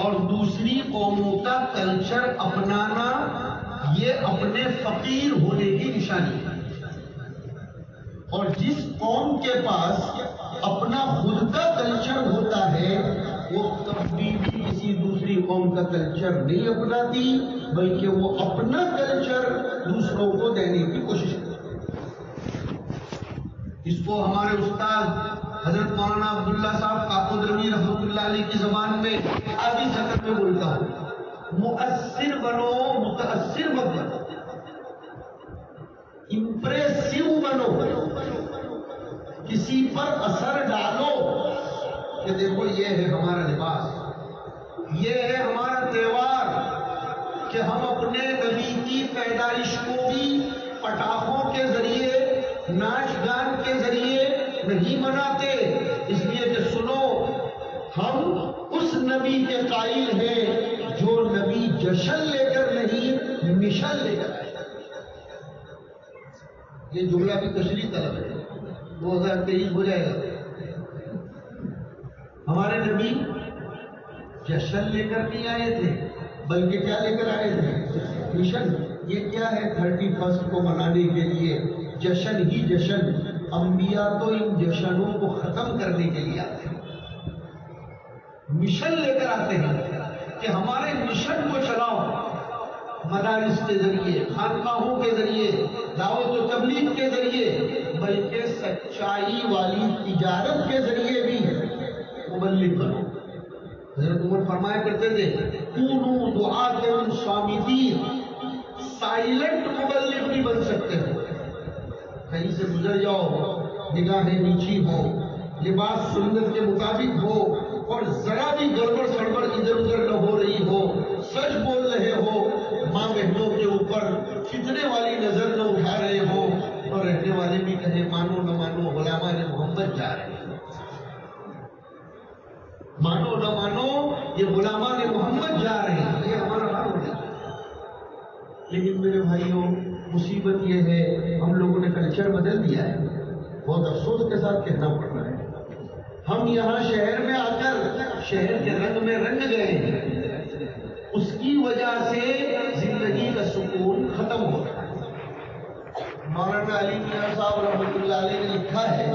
اور دوسری قوموں کا کلچر اپنانا یہ اپنے فقیر ہونے کی نشانی ہے. اور جس قوم کے پاس اپنا خود کا کلچر ہوتا ہے وہ کبھی بھی کسی دوسری قوم کا کلچر نہیں اپناتی، بلکہ وہ اپنا کلچر دوسروں کو دینے کی کوشش کرتی. اس کو ہمارے استاد حضرت مولانا عبداللہ صاحب کاکودرمی رحمۃ اللہ علیہ کی زبان میں آدھی سطر میں بولتا ہوں، مؤثر بنو متاثر مت بنو، امپریسو بنو، کسی پر اثر ڈالو کہ دیکھو یہ ہے ہمارا لباس، یہ ہے ہمارا تہوار، کہ ہم اپنے نبی کی پیدائش کو بھی پٹاخوں کے ذریعے ناچ گان کے ذریعے نہیں مناتے. اس لیے کہ سنو ہم اس نبی کے قائل ہیں جو نبی جشن لے کر نہیں مشن لے کر آئے. یہ جملہ بھی تشریح طلب ہے، 2023 ہو جائے گا. ہمارے نبی جشن لے کر نہیں آئے تھے بلکہ کیا لے کر آئے تھے؟ مشن. یہ کیا ہے 31 کو منانے کے لیے جشن ہی جشن. انبیاء تو ان جشنوں کو ختم کرنے کے لیے آتے ہیں، مشن لے کر آتے ہیں کہ ہمارے مشن کو چلاؤ. مدارس کے ذریعے، خانقاہوں کے ذریعے، دعوت و تبلیغ کے ذریعے، بلکہ سچائی والی تجارت کے ذریعے بھی مبلغ بنو. حضرت عمر فرمایا کرتے تھے کونوا دعاۃ صامتین، سائلنٹ مبلغ بھی بن سکتے ہو. کہیں سے گزر جاؤ، نگاہیں نیچی ہو، لباس سنت کے مطابق ہو، اور ذرا بھی گڑبڑ سڑبڑ ادھر ادھر نہ ہو رہی ہو، سچ بول رہے ہو، ماں بہنوں کے اوپر فتنے والی نظر نہ اٹھا رہے ہو، اور رہنے والے بھی کہیں مانو نہ مانو غلامان محمد جا رہے ہیں. مانو نہ مانو یہ غلامان محمد جا رہے ہیں، یہ ہمارا حال ہو جاتا ہے. لیکن میرے بھائیوں مصیبت یہ ہے ہم لوگوں نے کلچر بدل دیا ہے. بہت افسوس کے ساتھ کہنا پڑ رہا ہے. ہم یہاں شہر میں آ کر شہر کے رنگ میں رنگ گئے ہیں، اس کی وجہ سے زندگی کا سکون ختم ہو رہا ہے. مولانا علی میاں صاحب رحمۃ اللہ علیہ نے لکھا ہے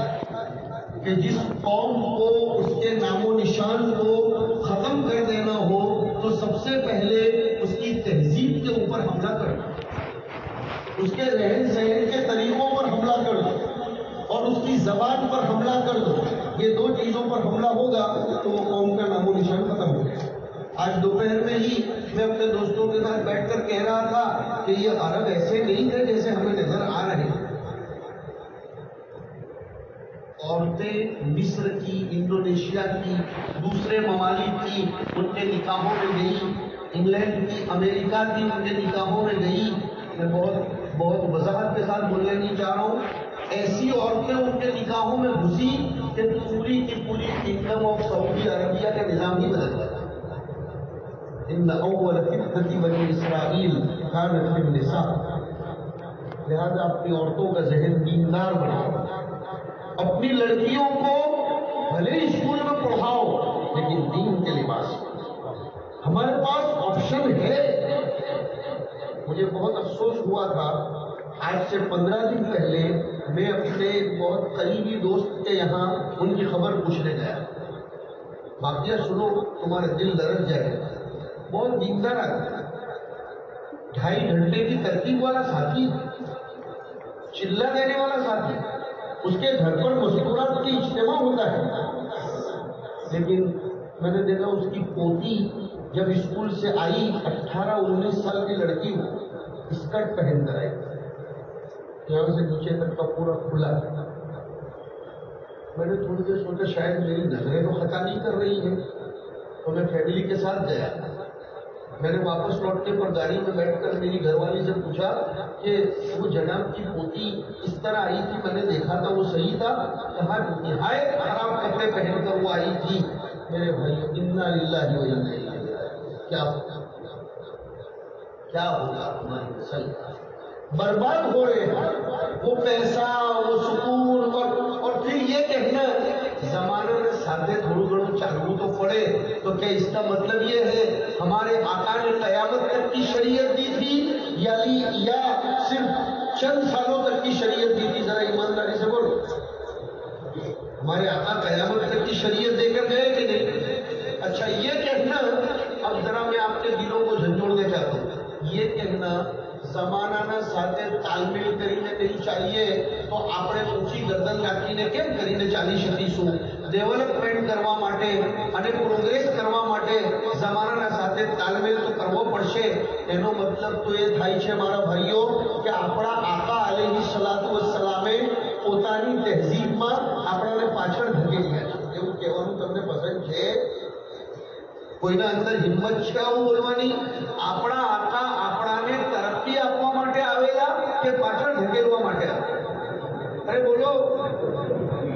کہ جس قوم کو اس کے نام و نشان کو ختم کر دینا ہو تو سب سے پہلے اس کی تہذیب کے اوپر حملہ کرنا، اس کے رہن سہن کے طریقوں پر حملہ کر دو اور اس کی زبان پر حملہ کر دو. یہ 2 چیزوں پر حملہ ہوگا تو وہ قوم کا نام و نشان ختم ہو گیا. آج دوپہر میں ہی میں اپنے دوستوں کے ساتھ بیٹھ کر کہہ رہا تھا کہ یہ عرب ایسے نہیں تھے جیسے ہمیں نظر آ رہے ہیں. عورتیں مصر کی، انڈونیشیا کی، دوسرے ممالک کی ان کے نکاحوں میں گئی، انگلینڈ کی، امریکہ کی ان کے نکاحوں میں گئی. میں بہت وضاحت کے ساتھ بولنے نہیں چاہ رہا ہوں. ایسی عورتیں ان کے نکاحوں میں گھسی کہ پوری کی پوری کنگڈم آف سعودی عربیہ کا نظام ہی بدل گیا. ان اول فتنة بنی اسرائیل کانت فی النساء. لہذا اپنی عورتوں کا ذہن دیندار بناؤ، اپنی لڑکیوں کو بھلے اسکول میں پڑھاؤ لیکن دین کے لباس. ہمارے پاس آپشن ہے. مجھے بہت افسوس ہوا تھا، آج سے 15 دن پہلے میں اپنے ایک بہت قریبی دوست کے یہاں ان کی خبر پوچھنے گیا. واقعہ سنو تمہارے دل لرز جائے. بہت دیندار آدمی، 2.5 گھنٹے کی ترتیب والا ساتھی، چلا دینے والا ساتھی. اس کے گھر پر مذکورات کی اجتماع ہوتا ہے. لیکن میں نے دیکھا اس کی پوتی جب اسکول سے آئی، 18-19 سال کی لڑکی ہو، اسکرٹ پہن کر آئی، یہاں سے نیچے تک کا پورا کھلا. میں نے تھوڑی دیر سوچا شاید میری نظریں تو خطا نہیں کر رہی ہیں، تو میں فیملی کے ساتھ گیا. میں نے واپس لوٹنے پر گاڑی میں بیٹھ کر میری گھر والی سے پوچھا کہ وہ جناب کی پوتی اس طرح آئی تھی، میں نے دیکھا تھا، وہ صحیح تھا؟ کہا نہایت خراب کپڑے پہن کر وہ آئی تھی. میرے بھائی انا للہ و انا الیہ راجعون. کیا ہوگا ہماری نسل؟ برباد ہو رہے ہیں. وہ پیسہ، وہ سکون، اور پھر یہ کہنا زمانہ میں سادے تھوڑو گھڑو چالو تو پڑے. تو کیا اس کا مطلب یہ ہے ہمارے آقا نے قیامت تک کی شریعت دی تھی یا صرف چند سالوں تک کی شریعت دی تھی؟ ذرا ایمانداری سے بولو. ہمارے آقا قیامت تک کی شریعت دے کر گئے کہ نہیں؟ اچھا یہ کہنا، اب ذرا میں آپ کے دلوں کو جھنجھوڑنا چاہتا ہوں، یہ کہنا زمانہ نہ ساتھ تال میل کرینے نہیں چاہیے تو આપણે ઊંચી ગરદન રાખીને કેમ કરીને ચાલી શકીશું? ડેવલપમેન્ટ કરવા માટે અને પ્રોગ્રેસ કરવા માટે જમાનાના સાથે તાલમેલ તો કરવો પડશે. એનો મતલબ તો એ થાય છે મારા ભાઈઓ કે આપણા આકા અલૈહિ સલાતુ વસ્સલામે પોતાની તહેઝીબમાં આપણાને પાછળ ધકેલ્યા છે. એવું કહેવાનું તમને પસંદ છે? કોઈના અંદર હિંમત છે આવું બોલવાની? આપણા આકા આપણાને તરક્કી આપવા માટે આવેલા કે પાછળ ધકેલવા માટે આવેલા? અરે બોલો,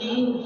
3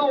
2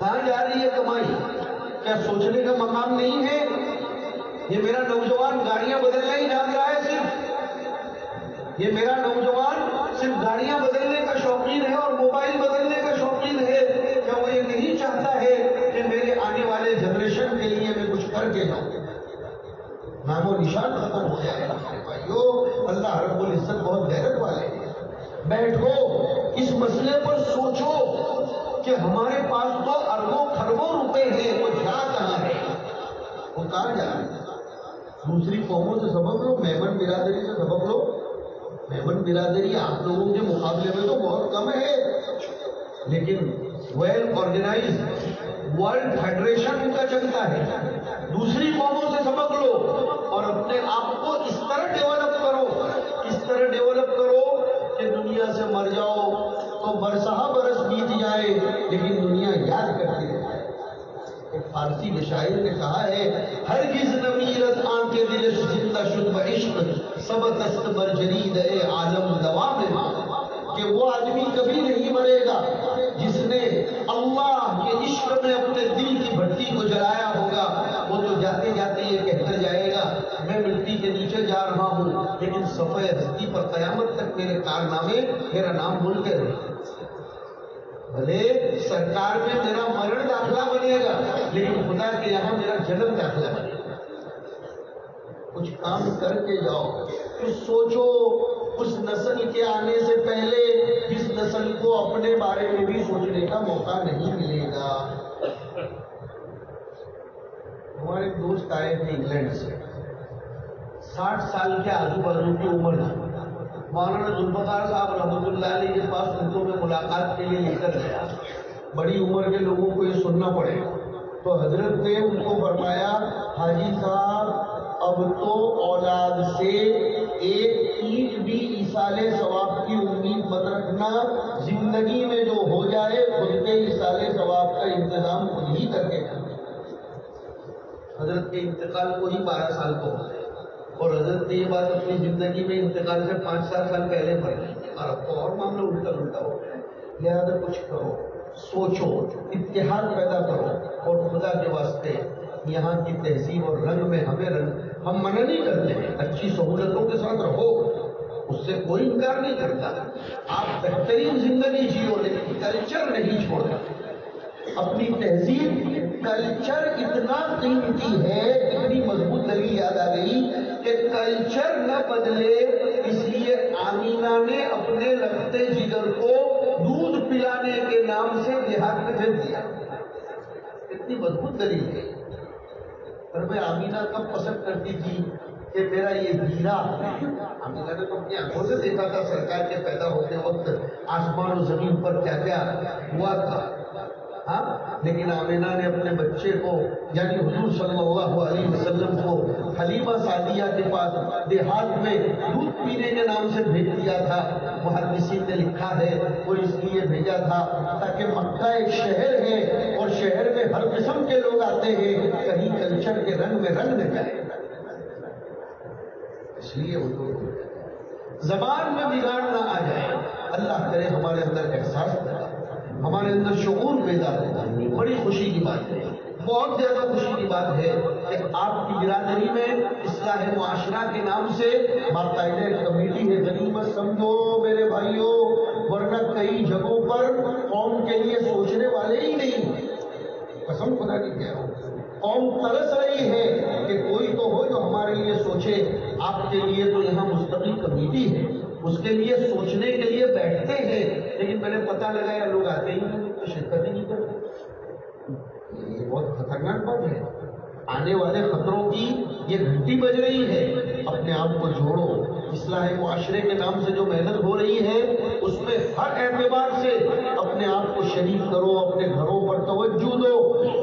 کہاں جا رہی ہے کمائی؟ کیا سوچنے کا مقام نہیں ہے؟ یہ میرا نوجوان گاڑیاں بدلنا ہی جان رہا ہے صرف، یہ میرا نوجوان صرف گاڑیاں بدلنے کا شوقین ہے اور موبائل بدلنے کا شوقین ہے، کیا وہ یہ نہیں چاہتا ہے کہ میرے آنے والے جنریشن کے لیے میں کچھ کر کے جاؤں؟ نام و نشان ختم ہو جائے گا میرے بھائیو۔ اللہ رب العزت بہت غیرت والے ہیں۔ بیٹھو اس مسئلے پر سوچو کہ ہمارے پاس تو اربوں خربوں روپے ہیں، وہ جا کہاں ہے؟ وہ کہاں جا رہے ہیں؟ دوسری قوموں سے سبق لو، میمن برادری سے سبق لو۔ میمن برادری آپ لوگوں کے مقابلے میں تو بہت کم ہے، لیکن ویل آرگنائز ورلڈ فیڈریشن ان کا چلتا ہے۔ دوسری قوموں سے سبق لو اور اپنے آپ کو اس طرح ڈیولپ کرو، اس طرح ڈیولپ کرو کہ دنیا سے مر جاؤ تو برسہ برس بیت جائے لیکن دنیا یاد کرتی رہے۔ ایک فارسی کے شاعر نے کہا ہے، ہرگز نمیرت آنکھ دلش زندہ شد و عشق سبت است بر جرید اے عالم دوام ماں، کہ وہ آدمی کبھی نہیں مرے گا جس نے اللہ کے عشق میں اپنے دل کی بھٹی کو جلایا ہوگا۔ وہ تو جاتے جاتے یہ کہہ کر جائے گا میں مٹی کے نیچے جا رہا ہوں، لیکن صفحہ ہستی پر قیامت تک میرے کارنامے میرا نام بھول کے رہے۔ بھلے سرکار میں میرا مرن داخلہ بنے گا لیکن خدا کے یہاں میرا جنم داخلہ بنے گا۔ کچھ کام کر کے جاؤ، کچھ سوچو اس نسل کے آنے سے پہلے جس نسل کو اپنے بارے میں بھی سوچنے کا موقع نہیں ملے گا۔ ہمارے دوست آئے تھے انگلینڈ سے، 60 سال کے آجو بازو کی عمر تھی۔ مولانا ذوالفقار صاحب رحمۃ اللہ علیہ کے پاس ان کو میں ملاقات کے لیے لے کر گیا۔ بڑی عمر کے لوگوں کو یہ سننا پڑے، تو حضرت نے ان کو فرمایا حاجی صاحب اب تو اولاد سے ایک اینٹ بھی ایصال ثواب کی امید مت رکھنا، زندگی میں جو ہو جائے خود کے ایصال ثواب کا انتظام خود ہی کر کے جانا۔ حضرت کے انتقال کو ہی 12 سال کو ہو گئے اور حضرت نے یہ بات اپنی زندگی میں انتقال سے 5-7 سال پہلے پڑھی، اور اب تو اور معاملہ الٹا ہو گیا۔ لہٰذا کچھ کرو، سوچو، اتحاد پیدا کرو، اور خدا کے واسطے یہاں کی تہذیب اور رنگ میں ہم منع نہیں کرتے ہیں، اچھی سہولتوں کے ساتھ رہو، اس سے کوئی انکار نہیں کرتا۔ آپ بہترین زندگی جیو لیکن کلچر نہیں چھوڑنا۔ اپنی تہذیب کلچر اتنا قیمتی ہے، اتنی مضبوط دلیل یاد آ گئی کہ کلچر نہ بدلے، اس لیے آمینہ نے اپنے لگتے جگر کو دودھ پلانے کے نام سے دیہات میں بھیج دیا۔ اتنی مضبوط دلیل ہے۔ پر میں آمینہ کب پسند کرتی تھی کہ میرا یہ ہیرا، آمینہ نے تو اپنی آنکھوں سے دیکھا تھا سرکار کے پیدا ہوتے وقت آسمان و زمین پر کیا کیا ہوا تھا، ہاں، لیکن آمینہ نے اپنے بچے کو یعنی حضور صلی اللہ علیہ وسلم کو حلیمہ سعدیہ کے پاس دیہات میں دودھ پینے کے نام سے بھیج دیا تھا۔ محدثین نے لکھا ہے وہ اس لیے بھیجا تھا تاکہ مکہ ایک شہر ہے اور شہر میں ہر قسم کے لوگ آتے ہیں، کہیں کلچر کے رنگ میں رنگ نہ جائے، اس لیے حضور زبان میں بگاڑ نہ آ جائے۔ اللہ کرے ہمارے اندر احساس پیدا، ہمارے اندر شعور پیدا ہوگا۔ بڑی خوشی کی بات ہے، بہت زیادہ خوشی کی بات ہے کہ آپ کی برادری میں اصلاح معاشرہ کے نام سے باقاعدہ کمیٹی ہے۔ غنیمت سمجھو میرے بھائیوں، ورنہ کئی جگہوں پر قوم کے لیے سوچنے والے ہی نہیں، قسم خدا کی کہہ رہا ہوں، قوم ترس رہی ہے کہ کوئی تو ہو جو ہمارے لیے سوچے۔ آپ کے لیے تو یہاں مستقل کمیٹی ہے، اس کے لیے سوچنے کے لیے بیٹھتے ہیں، لیکن میں نے پتہ لگایا لوگ آتے ہی نہیں، تو شرکت ہی نہیں کرتے۔ یہ بہت خطرناک بات ہے، آنے والے خطروں کی یہ گھنٹی بج رہی ہے۔ اپنے آپ کو جوڑو، اصلاح معاشرے کے نام سے جو محنت ہو رہی ہے اس میں ہر اعتبار سے اپنے آپ کو شریک کرو، اپنے گھروں پر توجہ دو،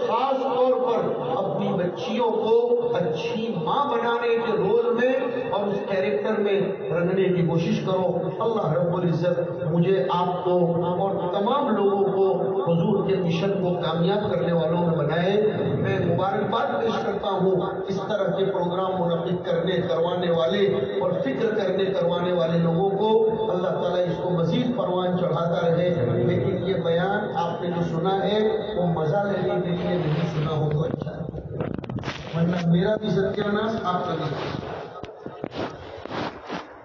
خاص طور پر اپنی بچیوں کو اچھی ماں بنانے کے رول میں اور اس کیریکٹر میں رنگنے کی کوشش کرو۔ اللہ رب العزت مجھے، آپ کو اور تمام لوگوں کو حضور کے مشن کو کامیاب کرنے والوں میں بنائے۔ میں مبارکباد پیش کرتا ہوں اس طرح کے پروگرام منعقد کروانے والے اور فکر کروانے والے لوگوں کو۔ اللہ تعالیٰ اس کو مزید پروان چڑھاتا رہے، لیکن یہ یہ بیان آپ نے جو سنا ہے وہ مزہ لینے کے لیے نہیں سنا ہو تو اچھا ہے، ورنہ میرا بھی ستیاناش آپ کا بھی۔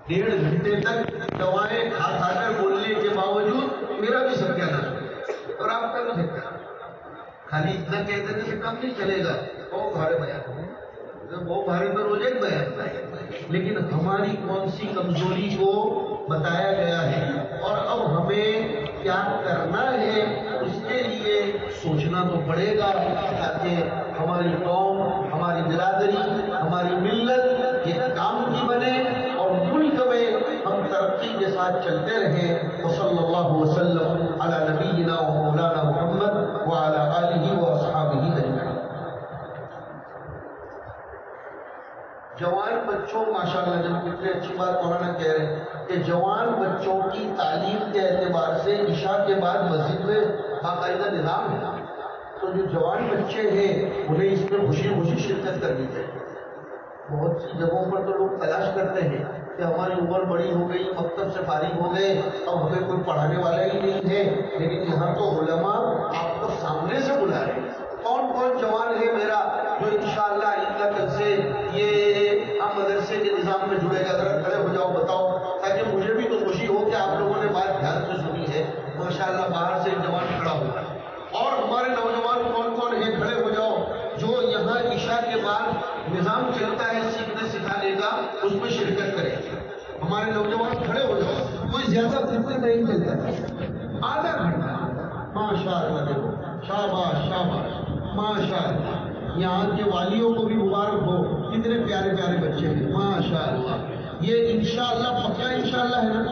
1.5 گھنٹے تک دوائیں کھا کھا کر بولنے کے باوجود میرا بھی ستیاناش اور آپ کا بھی ستیاناش۔ خالی اتنا کہتے ہیں کہ کم نہیں چلے گا، بہت بھارے بیان، بہت بھارے پر ہو جائے بیان، لیکن ہماری کون سی کمزوری کو بتایا گیا ہے اور اب ہمیں کیا کرنا ہے اس کے لیے سوچنا تو پڑے گا، تاکہ ہماری قوم، ہماری برادری، ہماری ملت یہ کام کی بنے اور ملک میں ہم ترقی کے ساتھ چلتے رہیں۔ وصلی اللہ وسلم علی نبینا و مولانا محمد وعلی آلہ و اصحابہ اجمعین۔ جوان بچوں، ماشاءاللہ جب کتنے اچھی بات مولانا کہہ رہے ہیں کہ جوان بچوں کی تعلیم کے اعتبار سے عشاء کے بعد مسجد میں باقاعدہ نظام ہے، تو جو جوان بچے ہیں انہیں اس میں خوشی خوشی شرکت کرنی چاہیے۔ بہت سی جگہوں پر تو لوگ تلاش کرتے ہیں کہ ہماری عمر بڑی ہو گئی، مکتب سے فارغ ہو گئے، اب ہمیں کوئی پڑھانے والا ہی نہیں ہے، لیکن یہاں تو علماء آپ کو سامنے سے بلا رہے ہیں۔ کون کون جوان ہے میرا جو انشاءاللہ آئندہ کل سے یہ ہم مدرسے کے نظام میں جڑے گا؟ ذرا کھڑے ہو جاؤ، بتاؤ، تاکہ مجھے بھی تو خوشی ہو کہ آپ لوگوں نے بات دھیان سے سنی ہے۔ ماشاءاللہ باہر سے ایک جوان کھڑا ہوا ہے۔ اور ہمارے نوجوان کون کون ہیں؟ کھڑے ہو جاؤ، جو یہاں عشاء کے بعد نظام چلتا ہے سیکھنے سکھانے کا، اس میں شرکت کریں۔ ہمارے نوجوان کھڑے ہو جاؤ، کوئی زیادہ فکر نہیں چلتا، آدھا گھنٹہ۔ ماشاءاللہ، دیکھو، شاباش شاباش، ماشاءاللہ۔ یہاں کے والیوں کو بھی مبارک ہو، کتنے پیارے پیارے بچے ہیں، ماشاءاللہ۔ یہ انشاءاللہ پکا انشاءاللہ ہے نا؟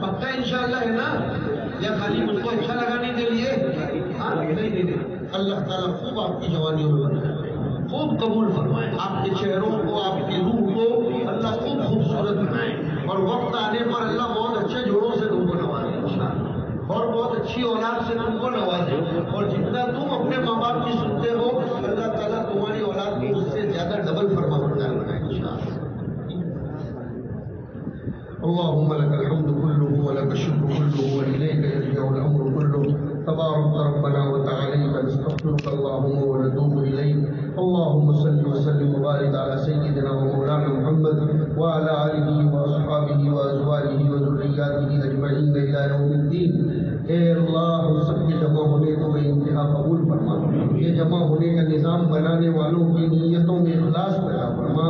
پکا انشاءاللہ ہے نا؟ یا خالی مجھ کو اچھا لگانے کے لیے؟ ہاں، نہیں، اللہ تعالیٰ خوب آپ کی جوانیوں میں بنائے، خوب قبول فرمائے، آپ کے چہروں کو، آپ کی روح کو اللہ خوب خوبصورت بنائے، اور وقت آنے پر اللہ بہت اچھے جوڑوں سے تم کو نوازے انشاءاللہ، اور بہت اچھی اولاد سے تم کو نوازے، اور جتنا تم اپنے ماں باپ کی سنتے ہو اللہ تعالیٰ تمہاری اولاد کو اس سے زیادہ ڈبل فرما بردار بنائے انشاءاللہ۔ اللهم لك الحمد كله ولك الشكر كله وإليك يرجع الأمر كله، تبارك ربنا وتعاليك، نستغفرك اللهم ونتوب إليك، اللهم صل وسلم وبارك على سيدنا ومولانا محمد وعلى آله وأصحابه وأزواجه وذرياته أجمعين إلى يوم الدين۔ اے اللہ ہم سب کے جمع ہونے کو بے انتہا قبول فرما، یہ جمع ہونے کا نظام بنانے والوں کی نیتوں میں اخلاص پیدا فرما،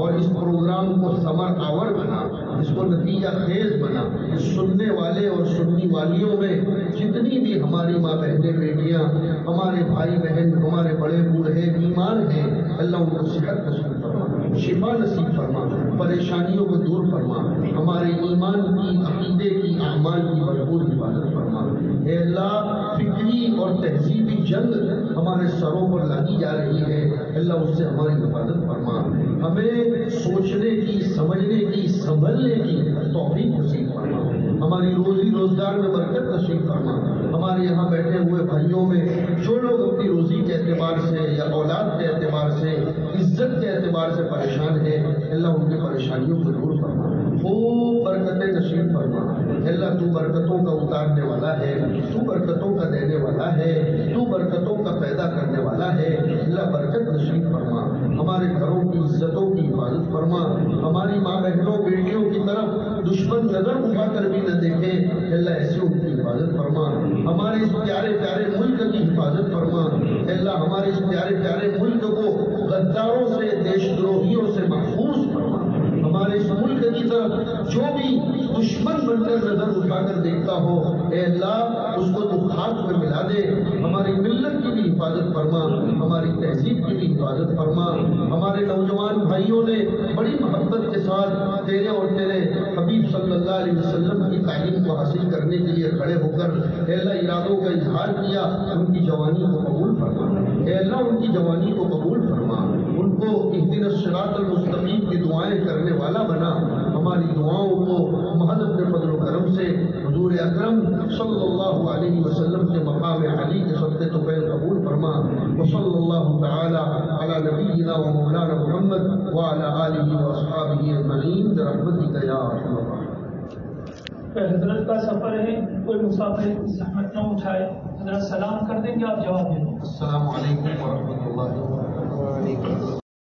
اور اس پروگرام کو ثمر آور بنا، اس کو نتیجہ خیز بنا، اس سننے والے اور سننی والیوں میں جتنی بھی ہماری ماں بہنیں بیٹیاں، ہمارے بھائی بہن، ہمارے بڑے بوڑھے بیمار ہیں، اللہ ان کو صحت نصیب فرما، شفا نصیب فرما، پریشانیوں کو دور فرما، ہمارے ایمان کی، عقیدے کی، اعمال کی بھرپور حفاظت فرما۔ اے اللہ، فکری اور تہذیبی جنگ ہمارے سروں پر لگی جا رہی ہے، اللہ اس سے ہماری حفاظت فرما، ہمیں سوچنے کی، سمجھنے کی، سنبھلنے کی توفیق نصیب فرما، ہماری روزی روزگار میں برکت نصیب فرما، ہمارے یہاں بیٹھے ہوئے بھائیوں میں جو لوگ اپنی روزی کے اعتبار سے یا اولاد کے اعتبار سے، عزت کے اعتبار سے پریشان ہیں، اللہ ان کی پریشانیوں کو دور فرما، خوب برکتیں نصیب فرما۔ اللہ تو برکتوں کا اتارنے والا ہے، تو برکتوں کا دینے والا ہے، تو برکتوں کا پیدا کرنے والا ہے، اللہ برکت نصیب فرما، ہمارے گھروں کی عزتوں کی حفاظت فرما، ہماری ماں بہنوں بیٹیوں کی طرف دشمن نظر اٹھا کر بھی نہ دیکھے، اللہ ایسے ان کی حفاظت فرما، ہمارے اس پیارے پیارے ملک کی حفاظت فرما، اللہ ہمارے اس پیارے پیارے ملک کو غداروں سے، دیش دروہیوں سے محفوظ فرما، ہمارے اس ملک کی طرف جو بھی دشمن بن کر نظر اٹھا کر دیکھتا ہو، اے اللہ اس کو تو خاک میں ملا دے، ہماری ملت کی بھی حفاظت فرما، ہماری تہذیب کی بھی حفاظت فرما، ہمارے نوجوان بھائیوں نے بڑی محبت کے ساتھ تیرے اور تیرے حبیب صلی اللہ علیہ وسلم کی تعلیم کو حاصل کرنے کے لیے کھڑے ہو کر اے اللہ ارادوں کا اظہار کیا، ان کی جوانی کو قبول فرما، اے اللہ ان کی جوانی کو قبول فرما، ان کو اہدنا الصراط المستقیم کی دعائیں کرنے والا بنا، ہماری دعاؤں کو محض اپنے فضل و کرم سے حضور اکرم صلی اللہ علیہ وسلم کے مقام علی کے صدقے تو پہل قبول فرما، وصلی اللہ تعالی علی نبینا و مولانا محمد وعلی آلہ و اصحابہ اجمعین برحمتک یا ارحم الراحمین۔ کہ حضرت کا سفر ہے، کوئی مسافر زحمت نہ اٹھائے، حضرت سلام کر دیں گے، آپ جواب دیں گے۔ السلام علیکم ورحمۃ اللہ۔